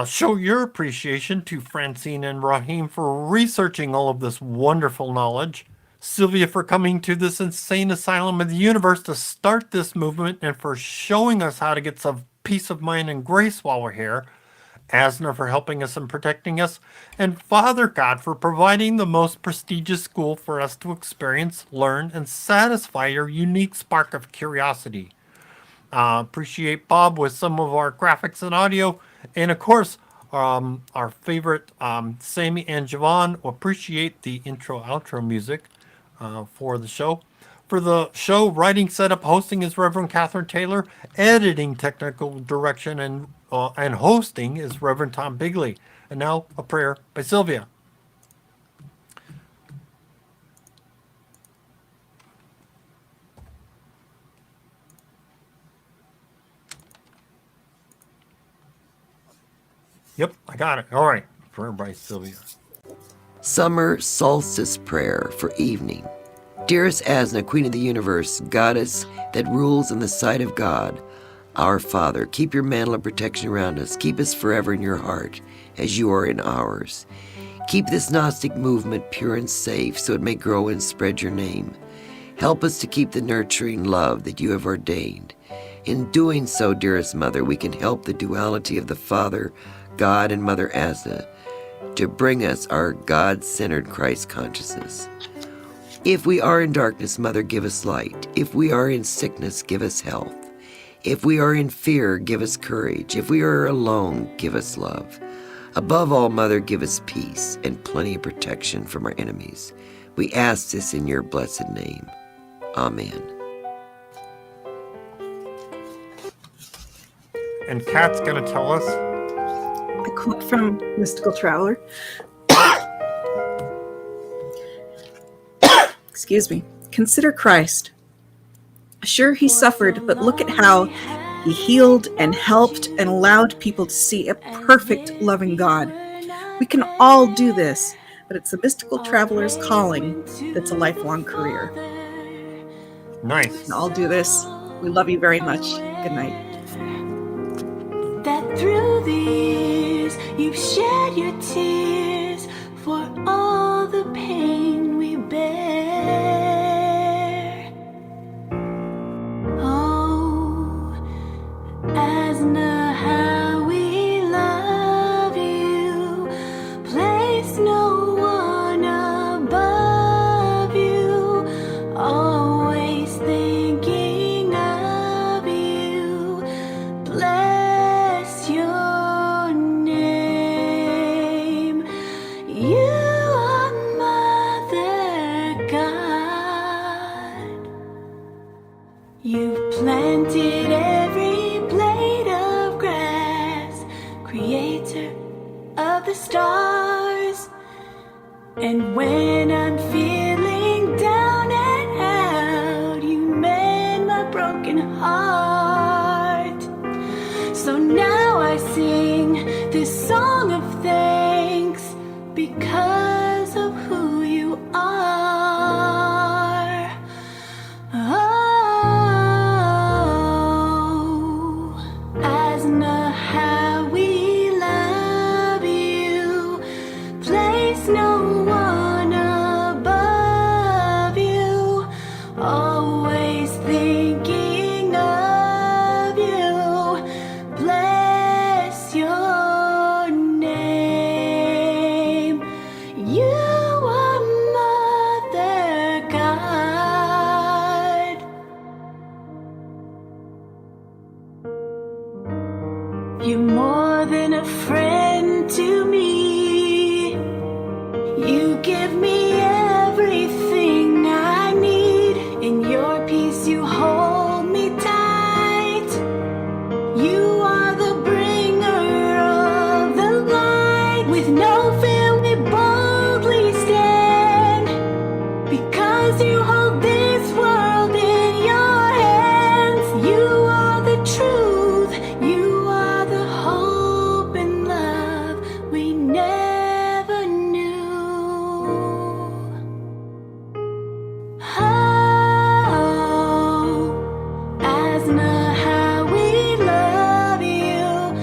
S1: Show your appreciation to Francine and Raheem for researching all of this wonderful knowledge, Sylvia for coming to this insane asylum of the universe to start this movement and for showing us how to get some peace of mind and grace while we're here, Asna for helping us and protecting us, and Father God for providing the most prestigious school for us to experience, learn, and satisfy your unique spark of curiosity. Appreciate Bob with some of our graphics and audio. And of course, our favorite Sammy and Javon appreciate the intro outro music for the show. For the show, writing, setup, hosting is Reverend Catherine Taylor. Editing, technical direction, and hosting is Reverend Tom Bigley. And now a prayer by Sylvia. Yep, I got it. All right. Prayer by Sylvia.
S4: Summer solstice prayer for evening. Dearest Asna, Queen of the Universe, Goddess that rules in the sight of God, our Father, keep your mantle of protection around us. Keep us forever in your heart, as you are in ours. Keep this Gnostic movement pure and safe, so it may grow and spread your name. Help us to keep the nurturing love that you have ordained. In doing so, dearest Mother, we can help the duality of the Father, God, and Mother Asna to bring us our God-centered Christ consciousness. If we are in darkness, Mother, give us light. If we are in sickness, give us health. If we are in fear, give us courage. If we are alone, give us love. Above all, Mother, give us peace and plenty of protection from our enemies. We ask this in your blessed name. Amen.
S1: And Kat's going to tell us.
S2: A quote from Mystical Traveler. Excuse me. Consider Christ. Sure, he suffered, but look at how he healed and helped and allowed people to see a perfect, loving God. We can all do this, but it's the Mystical Traveler's calling that's a lifelong career.
S1: Nice.
S2: We can all do this We love you very much. Good night.
S12: That through the years you've shed your tears for all the pain we bear. Oh, Asna, how we love you. Place no one above you. Always thinking of you. Bless your name. You are Mother God. You've planted every blade of grass, creator of the stars. And when I'm feeling down and out, you mend my broken heart. So now I sing this song of thanks because of who you are. Oh, Asna, how we love you. Place no one above you. Always thinking of you. Bless your name. You are Mother God. You're more than a friend to me. You give me everything I need. In your peace you hold me tight. You are the bringer of the light. With no fear we boldly stand. Because you hold this world in your hands. You are the truth. You are the hope and love we never knew. Oh, Asna, how we love you.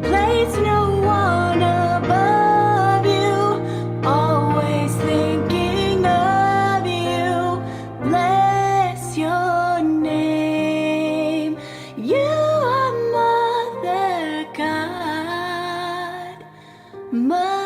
S12: Place no one above you. Always thinking of you. Bless your name. You are Mother God. Mother